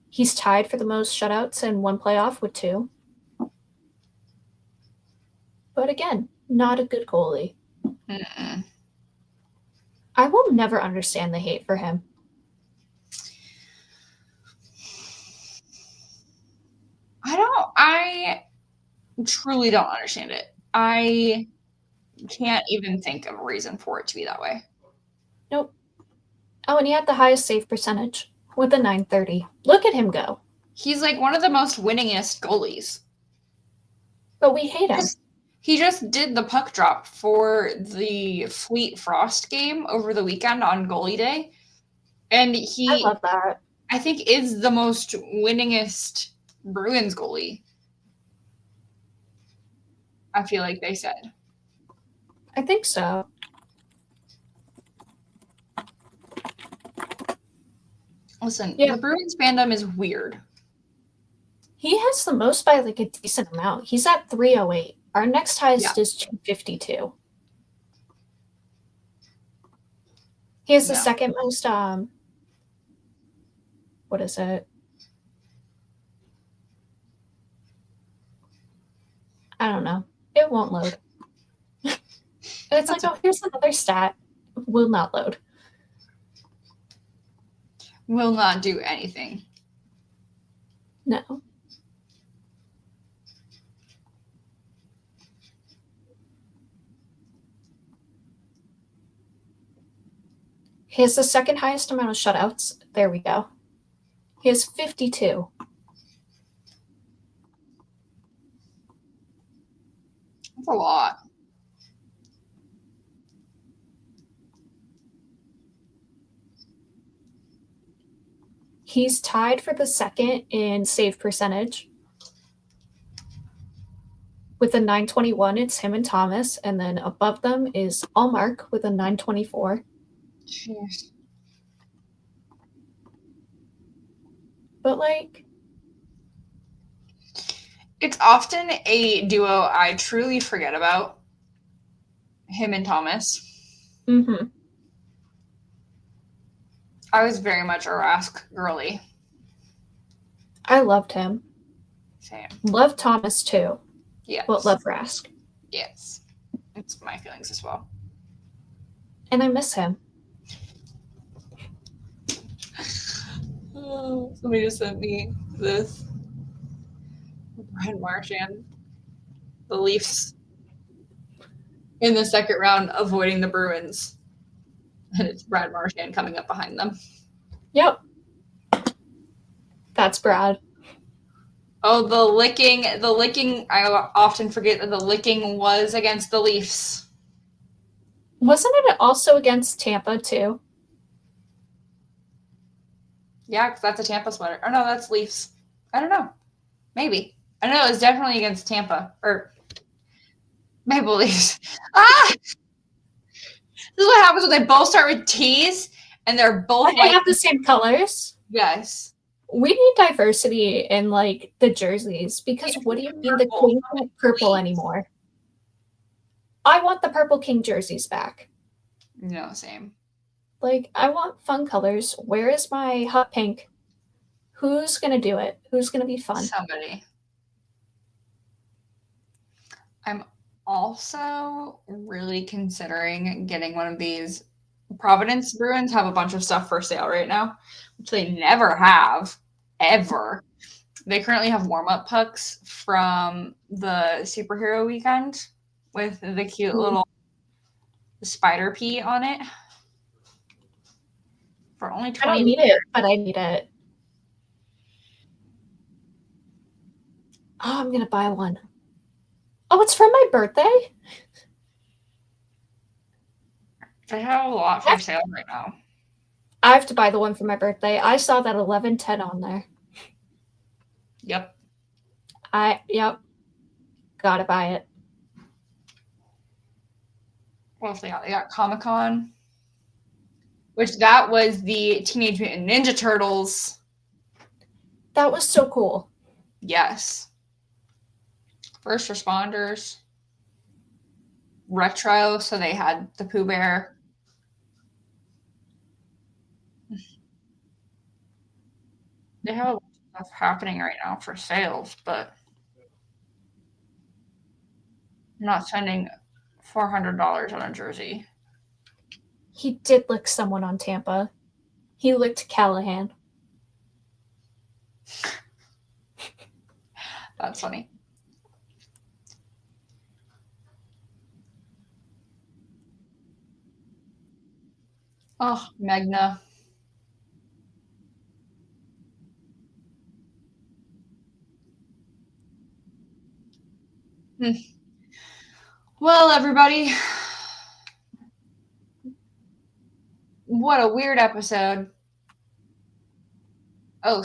he's tied for the most shutouts in one playoff with 2. But again, not a good goalie. Mm-mm. I will never understand the hate for him. I truly don't understand it. I can't even think of a reason for it to be that way. Nope. Oh, and he had the highest save percentage with a 930. Look at him go. He's like one of the most winningest goalies. But we hate him. He just did the puck drop for the Fleet Frost game over the weekend on goalie day. And I love that. I think, is the most winningest Bruins goalie. I feel like they said. I think so. Listen, the Bruins fandom is weird. He has the most by like a decent amount. He's at 308. Our next highest is 252. He has the second most, what is it? I don't know. It won't load. It's like, oh, here's another stat. Will not load. Will not do anything. No. He has the second highest amount of shutouts. There we go. He has 52. That's a lot. He's tied for the second in save percentage. With a 921, it's him and Thomas, and then above them is Allmark with a 924. Jeez. But like, it's often a duo I truly forget about. Him and Thomas. Mm-hmm. I was very much a Rask girly. I loved him. Same. Loved Thomas too. Yes. But love Rask. Yes. It's my feelings as well. And I miss him. Oh, somebody just sent me this. Brad Marchand. The Leafs in the second round avoiding the Bruins. And it's Brad Marchand coming up behind them. Yep. That's Brad. Oh, the licking. I often forget that the licking was against the Leafs. Wasn't it also against Tampa too? Yeah, because that's a Tampa sweater. Oh, no, that's Leafs. I don't know. Maybe. I know it was definitely against Tampa. Or Maple Leafs. Ah! This is what happens when they both start with T's and they're both They have the same colors. Yes. We need diversity in like the jerseys because what do you mean the Kings aren't purple anymore? I want the Purple King jerseys back. No, same. Like, I want fun colors. Where is my hot pink? Who's gonna do it? Who's gonna be fun? Somebody. I'm also really considering getting one of these. Providence Bruins have a bunch of stuff for sale right now, which they never have, ever. They currently have warm-up pucks from the superhero weekend with the cute little spider pea on it. For only $20. I don't need it, but I need it. Oh, I'm gonna buy one. Oh, it's from my birthday? They have a lot for sale right now. I have to buy the one for my birthday. I saw that 1110 on there. Yep. Yep. Gotta buy it. What else they got? They got Comic-Con, which that was the Teenage Mutant Ninja Turtles. That was so cool. Yes. First responders. Retro, so they had the Pooh Bear. They have a lot of stuff happening right now for sales, but I'm not spending $400 on a jersey. He did lick someone on Tampa. He licked Callahan. That's funny. Oh, Magna. Well, everybody, what a weird episode. Oh,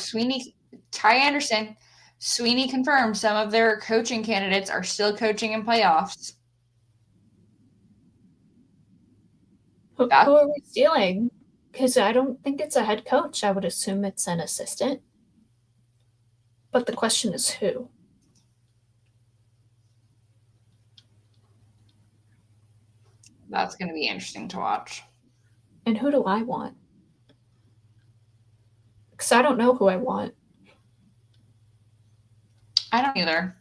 Ty Anderson, Sweeney confirmed some of their coaching candidates are still coaching in playoffs. Who are we stealing? Because I don't think it's a head coach. I would assume it's an assistant. But the question is who? That's going to be interesting to watch. And who do I want? Because I don't know who I want. I don't either.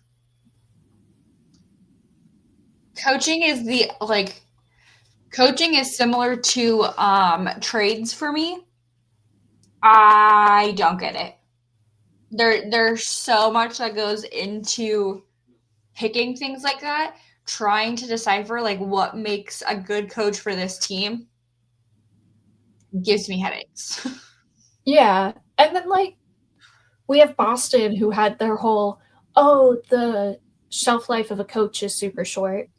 Coaching is similar to trades for me. I don't get it. There's so much that goes into picking things like that, trying to decipher like what makes a good coach for this team gives me headaches. Yeah. And then like we have Boston who had their whole, the shelf life of a coach is super short.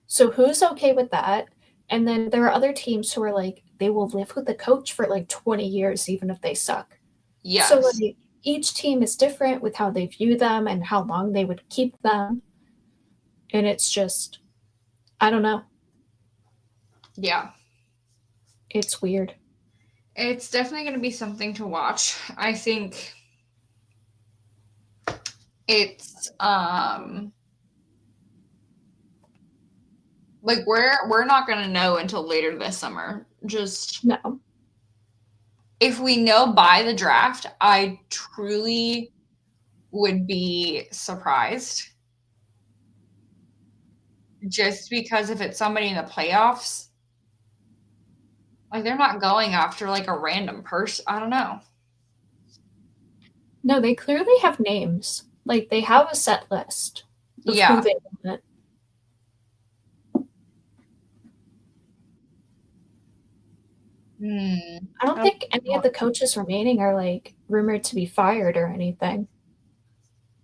So who's okay with that? And then there are other teams who are like, they will live with the coach for like 20 years, even if they suck. Yes. So like, each team is different with how they view them and how long they would keep them. And it's just, I don't know. Yeah. It's weird. It's definitely going to be something to watch. I think it's like we're not going to know until later this summer. Just no. If we know by the draft, I truly would be surprised. Just because if it's somebody in the playoffs, like they're not going after like a random person. I don't know. No, they clearly have names. Like they have a set list of who they want. I don't think any of the coaches remaining are like rumored to be fired or anything.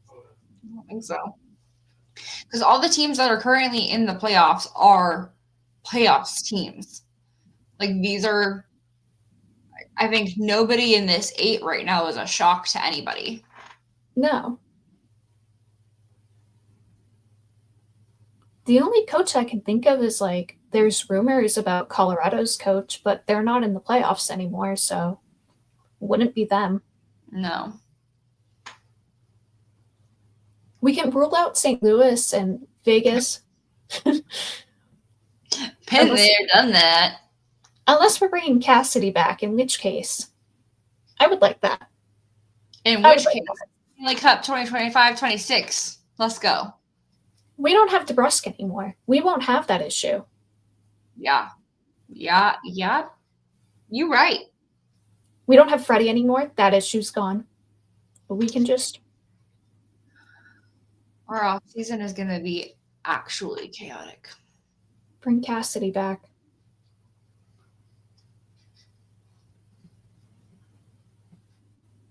I don't think so. Because all the teams that are currently in the playoffs are playoffs teams. Like these are, I think nobody in this 8 right now is a shock to anybody. No. The only coach I can think of is like, there's rumors about Colorado's coach, but they're not in the playoffs anymore, so wouldn't be them. No. We can rule out St. Louis and Vegas. Been there, done that. Unless we're bringing Cassidy back, in which case, I would like that. In which case, like Cup 2025-26. Let's go. We don't have DeBrusque anymore. We won't have that issue. Yeah. You're right. We don't have Freddie anymore. That issue's gone. But we can just... Our off season is going to be actually chaotic. Bring Cassidy back.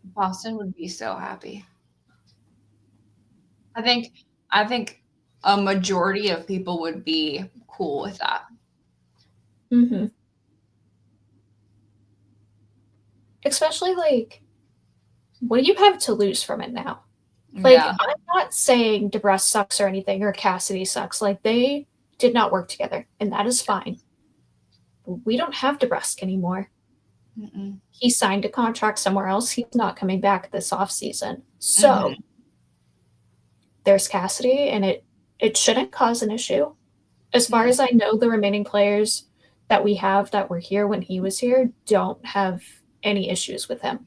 Boston would be so happy. I think a majority of people would be cool with that. Mm-hmm. Especially, like, what do you have to lose from it now? Like, I'm not saying DeBrusque sucks or anything, or Cassidy sucks. Like, they did not work together, and that is fine. But we don't have DeBrusque anymore. Mm-mm. He signed a contract somewhere else. He's not coming back this offseason. So, there's Cassidy, and it shouldn't cause an issue. As far as I know, the remaining players that we have that were here when he was here don't have any issues with him.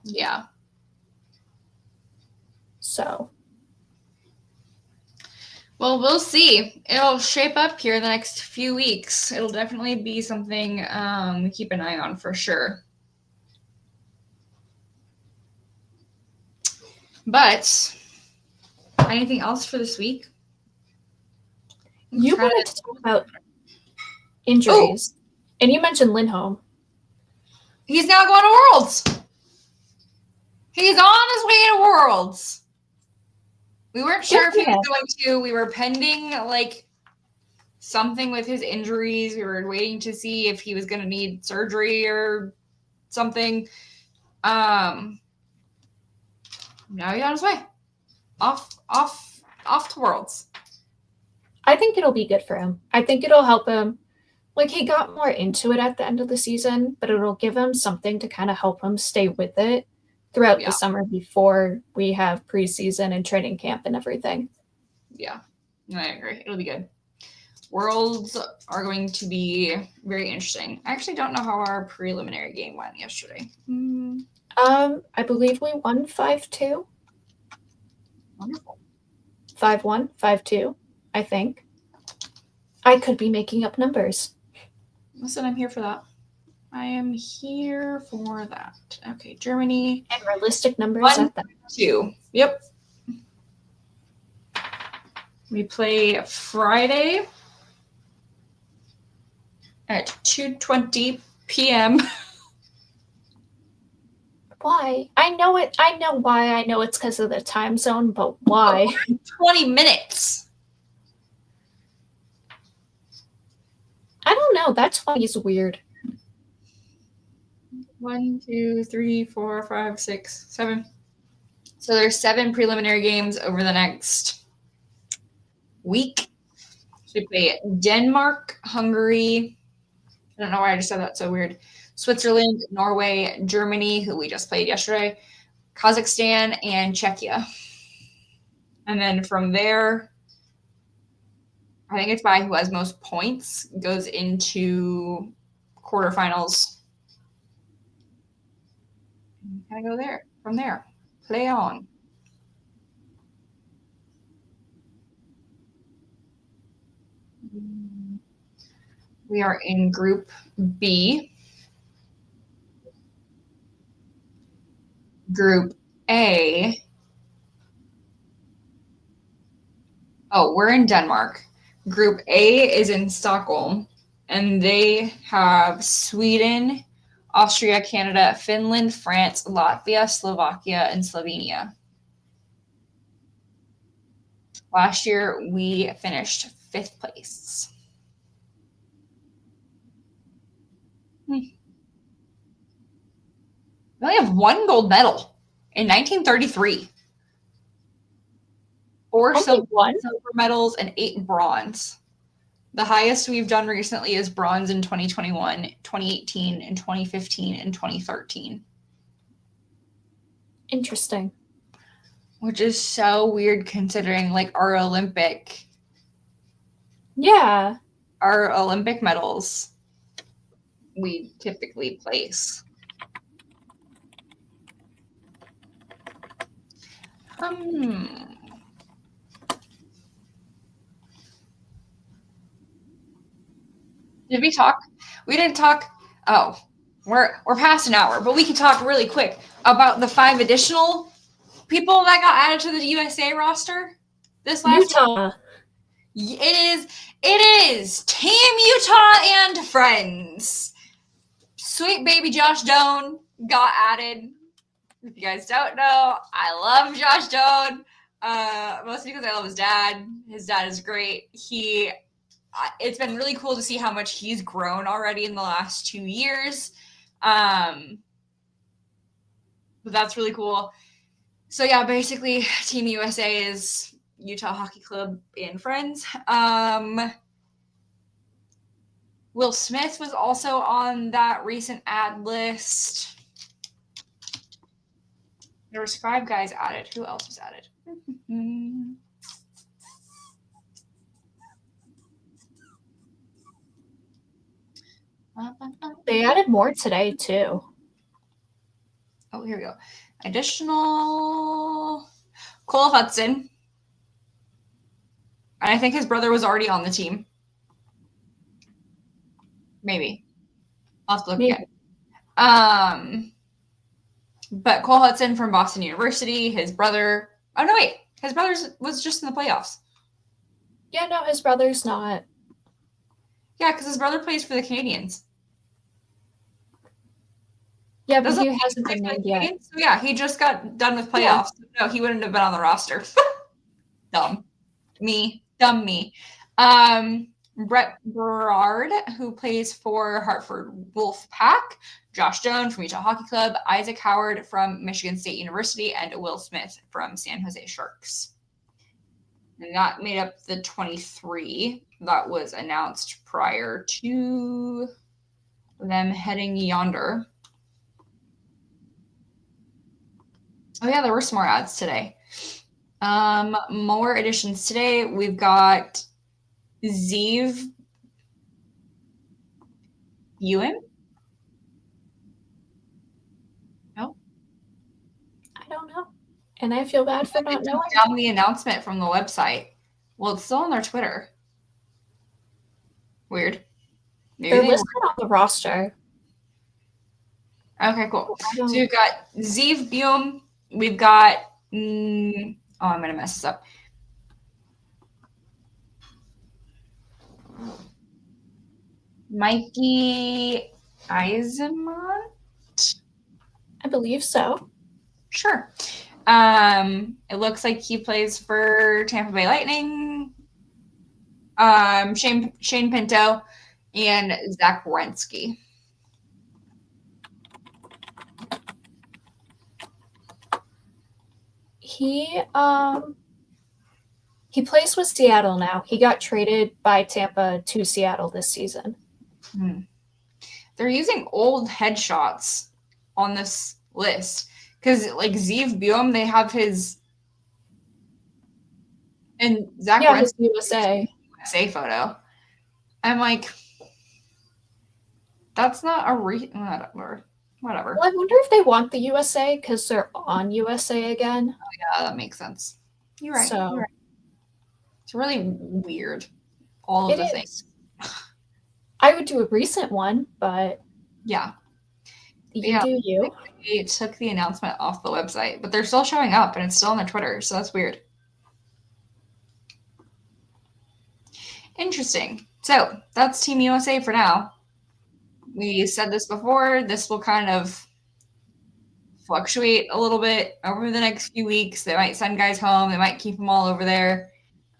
Yeah. So. Well, we'll see. It'll shape up here in the next few weeks. It'll definitely be something we keep an eye on for sure. But anything else for this week? You wanted to talk about injuries, and you mentioned Lindholm. He's now going to Worlds. He's on his way to Worlds. We weren't sure if he was going to. We were pending like something with his injuries. We were waiting to see if he was going to need surgery or something. Now he's on his way. Off to Worlds. I think it'll be good for him. I think it'll help him. Like, he got more into it at the end of the season, but it'll give him something to kind of help him stay with it throughout the summer before we have preseason and training camp and everything. Yeah, I agree. It'll be good. Worlds are going to be very interesting. I actually don't know how our preliminary game went yesterday. I believe we won 5-2. Wonderful. 5-1, 5-2, I think. I could be making up numbers. Listen, I'm here for that. I am here for that. Okay, Germany. And realistic numbers 1, at that. 2. Yep. We play Friday at 2:20 p.m. Why? I know it. I know why. I know it's because of the time zone, but why? 20 minutes. I don't know. That's why he's weird. 1, 2, 3, 4, 5, 6, 7. So there's 7 preliminary games over the next week. So we play Denmark, Hungary. I don't know why I just said that so weird. Switzerland, Norway, Germany, who we just played yesterday, Kazakhstan, and Czechia. And then from there, I think it's by who has most points goes into quarterfinals. Kind of go there. From there, play on. We are in Group B. Group A. Oh, we're in Denmark. Group A is in Stockholm, and they have Sweden, Austria, Canada, Finland, France, Latvia, Slovakia, and Slovenia. Last year, we finished 5th place. We only have 1 gold medal in 1933. 4 silver medals and 8 bronze. The highest we've done recently is bronze in 2021, 2018, and 2015, and 2013. Interesting. Which is so weird considering like our Olympic medals we typically place. Did we talk? We didn't talk. Oh, we're past an hour, but we can talk really quick about the 5 additional people that got added to the USA roster this last Utah. It is Team Utah and friends. Sweet baby Josh Doan got added. If you guys don't know, I love Josh Doan. Mostly because I love his dad. His dad is great. It's been really cool to see how much he's grown already in the last 2 years. But that's really cool. So yeah, basically Team USA is Utah Hockey Club and friends. Will Smith was also on that recent ad list. There was 5 guys added. Who else was added? They added more today, too. Oh, here we go. Additional Cole Hudson. And I think his brother was already on the team. Maybe. I'll have to look again. But Cole Hudson from Boston University, his brother. Oh, no, wait. His brother was just in the playoffs. Yeah, no, his brother's not. Yeah, because his brother plays for the Canadians. Yeah, but he hasn't been named yet. So yeah, he just got done with playoffs. Yeah. No, he wouldn't have been on the roster. Dumb me. Brett Berard, who plays for Hartford Wolfpack, Josh Jones from Utah Hockey Club, Isaac Howard from Michigan State University, and Will Smith from San Jose Sharks. And that made up the 23 that was announced prior to them heading yonder. Oh yeah, there were some more ads today. More additions today. We've got Zeev Ewan. No, I don't know. And I feel bad for not knowing. Down the announcement from the website. Well, it's still on their Twitter. Weird. Maybe they're listed on the roster. Okay, cool. So we've got Zeev Buum. We've got I'm gonna mess this up. Mikey Eisenmont? I believe so. Sure. It looks like he plays for Tampa Bay Lightning. Shane Pinto and Zach Werenski. He plays with Seattle now. He got traded by Tampa to Seattle this season. They're using old headshots on this list because, like, Zeev Buum, they have his and Zach his USA photo. I'm like, that's not a whatever. Well, I wonder if they want the USA because they're on USA again. Oh, yeah, that makes sense. You're right. You're right. It's really weird. All of the things. I would do a recent one, but yeah. You do you. They took the announcement off the website, but they're still showing up and it's still on their Twitter, so that's weird. Interesting. So that's Team USA for now. We said this before. This will kind of fluctuate a little bit over the next few weeks. They might send guys home. They might keep them all over there.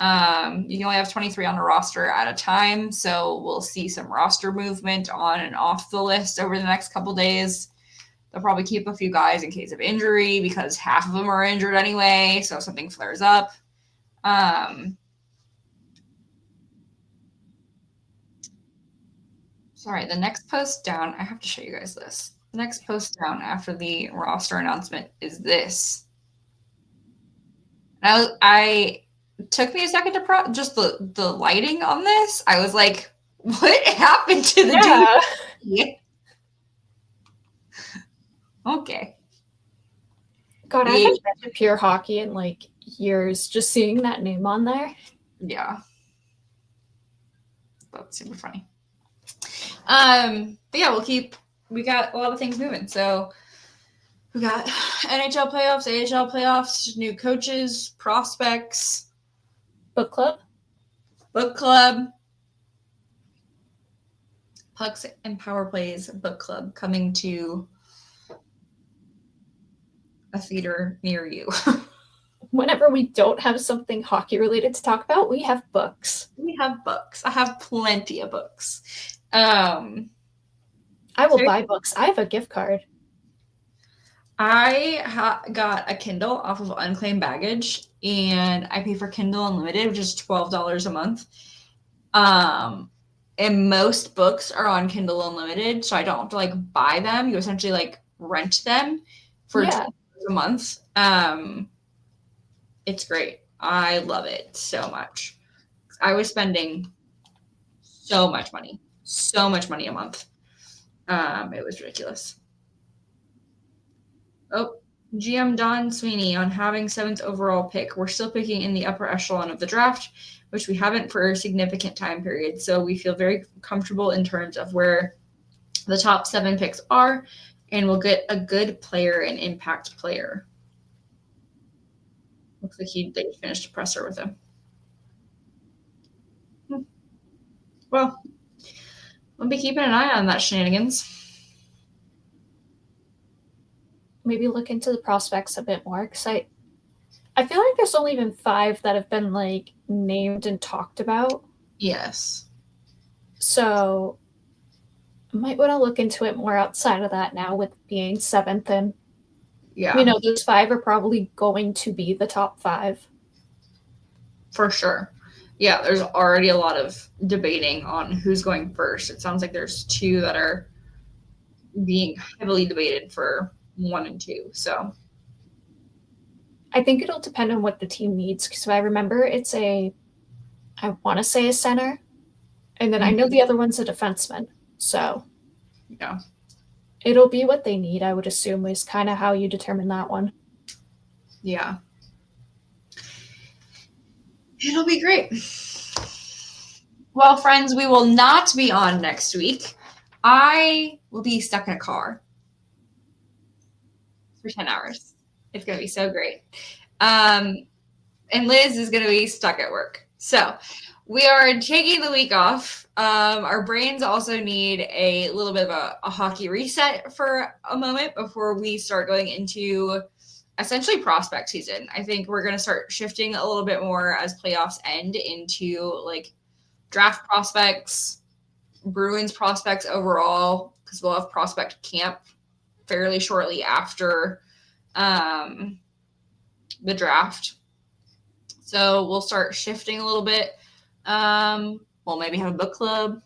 You can only have 23 on a roster at a time, so we'll see some roster movement on and off the list over the next couple days. They'll probably keep a few guys in case of injury because half of them are injured anyway, so if something flares up. Sorry, the next post down, I have to show you guys this. The next post down after the roster announcement is this. I took me a second to just the lighting on this. I was like, what happened to the dude? Okay. God, I haven't been to pure hockey in like years. Just seeing that name on there. Yeah. That's super funny. But yeah, we got a lot of things moving. So we got NHL playoffs, AHL playoffs, new coaches, prospects. Book club, Pucks and Power Plays book club coming to a theater near you. Whenever we don't have something hockey related to talk about, we have books. I have plenty of books. I will buy books. I have a gift card. I got a Kindle off of Unclaimed Baggage, and I pay for Kindle Unlimited, which is $12 a month. And most books are on Kindle Unlimited, so I don't have to like buy them. You essentially like rent them for $12 a month. It's great. I love it so much. I was spending so much money a month. It was ridiculous. Oh, GM Don Sweeney on having 7th overall pick. We're still picking in the upper echelon of the draft, which we haven't for a significant time period. So we feel very comfortable in terms of where the top 7 picks are, and we'll get a good player, an impact player. Looks like they finished a presser with him. Well, we'll be keeping an eye on that shenanigans. Maybe look into the prospects a bit more because I I feel like there's only been 5 that have been like named and talked about. Yes. So I might want to look into it more outside of that now with being 7th, and Yeah. those 5 are probably going to be the top 5. For sure. Yeah, there's already a lot of debating on who's going first. It sounds like there's 2 that are being heavily debated for 1 and 2. So I think it'll depend on what the team needs, because I remember I want to say a center, and then I know the other one's a defenseman. So yeah. It'll be what they need, I would assume, is kind of how you determine that one. Yeah. It'll be great. Well, friends, we will not be on next week. I will be stuck in a car for 10 hours. It's going to be so great. And Liz is going to be stuck at work. So we are taking the week off. Our brains also need a little bit of a hockey reset for a moment before we start going into essentially prospect season. I think we're going to start shifting a little bit more as playoffs end into like draft prospects, Bruins prospects overall, because we'll have prospect camp fairly shortly after the draft. So we'll start shifting a little bit. We'll maybe have a book club.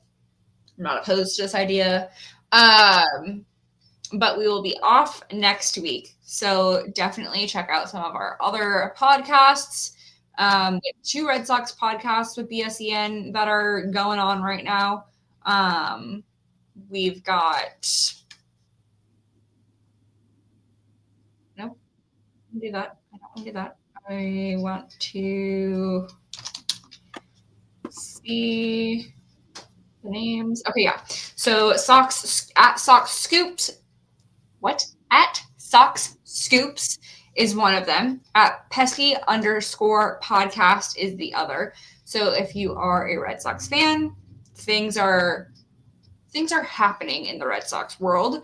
I'm not opposed to this idea. But we will be off next week. So definitely check out some of our other podcasts. We have 2 Red Sox podcasts with BSEN that are going on right now. We've got... Nope. Do that. I don't want to do that. I want to see the names. Okay, yeah. So Sox Scoops. What? At Sox Scoops is one of them. At Pesky_podcast is the other. So if you are a Red Sox fan, things are happening in the Red Sox world.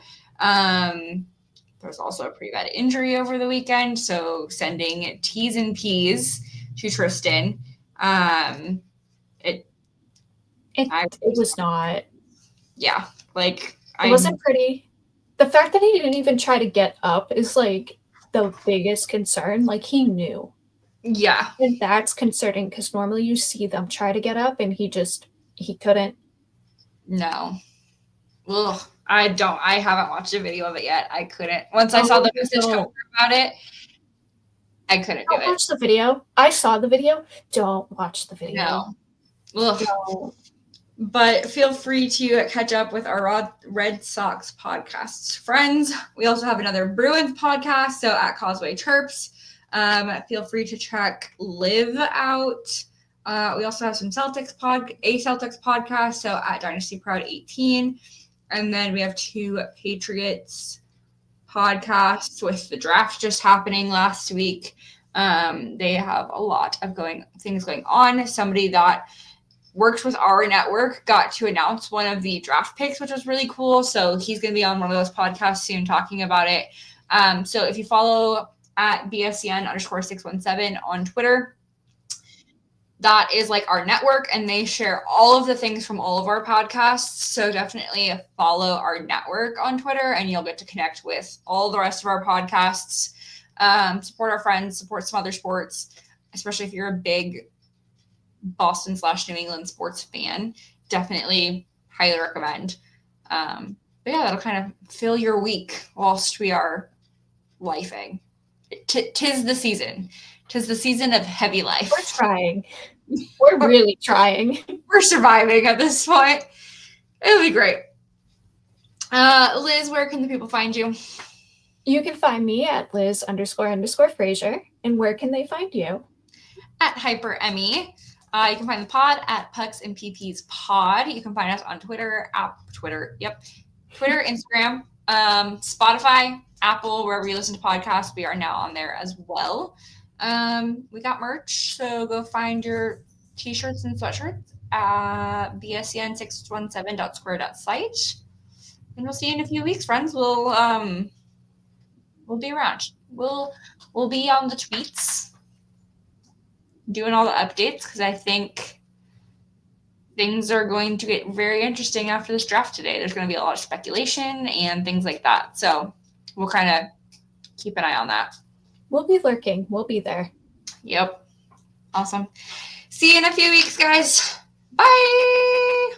There's also a pretty bad injury over the weekend, so sending T's and P's to Tristan. It was not. Yeah, like it wasn't pretty. The fact that he didn't even try to get up is like the biggest concern. Like he knew. Yeah, and that's concerning because normally you see them try to get up, and he couldn't. No. Ugh. I haven't watched a video of it yet. I couldn't. Once I saw the message come about it, I couldn't do it. Don't watch the video. I saw the video. Don't watch the video. No. Ugh. No. But feel free to catch up with our Red Sox podcasts. Friends, we also have another Bruins podcast, so at Causeway Chirps. Feel free to check Live out. We also have some Celtics podcast, so at Dynasty Proud 18. And then we have 2 Patriots podcasts with the draft just happening last week. They have a lot of things going on. Somebody that works with our network got to announce one of the draft picks, which was really cool. So he's going to be on one of those podcasts soon talking about it. So if you follow at BSCN_617 on Twitter, that is like our network, and they share all of the things from all of our podcasts. So definitely follow our network on Twitter, and you'll get to connect with all the rest of our podcasts, support our friends, support some other sports, especially if you're a big Boston/New England sports fan. Definitely highly recommend. But yeah, that'll kind of fill your week whilst we are lifing. Tis the season. 'Tis the season of heavy life. We're trying. We're really trying. We're surviving at this point. It'll be great. Liz, where can the people find you? You can find me at Liz__Fraser. And where can they find you? At Hyper Emmy. You can find the pod at Pucks and PP's Pod. You can find us on Twitter, Instagram, Spotify, Apple, wherever you listen to podcasts. We are now on there as well. We got merch, so go find your t-shirts and sweatshirts at bscn617.square.site. And we'll see you in a few weeks, friends. We'll be around. We'll be on the tweets. doing all the updates because I think things are going to get very interesting after this draft today. There's going to be a lot of speculation and things like that. So we'll kind of keep an eye on that. We'll be lurking. We'll be there. Yep. Awesome. See you in a few weeks, guys. Bye.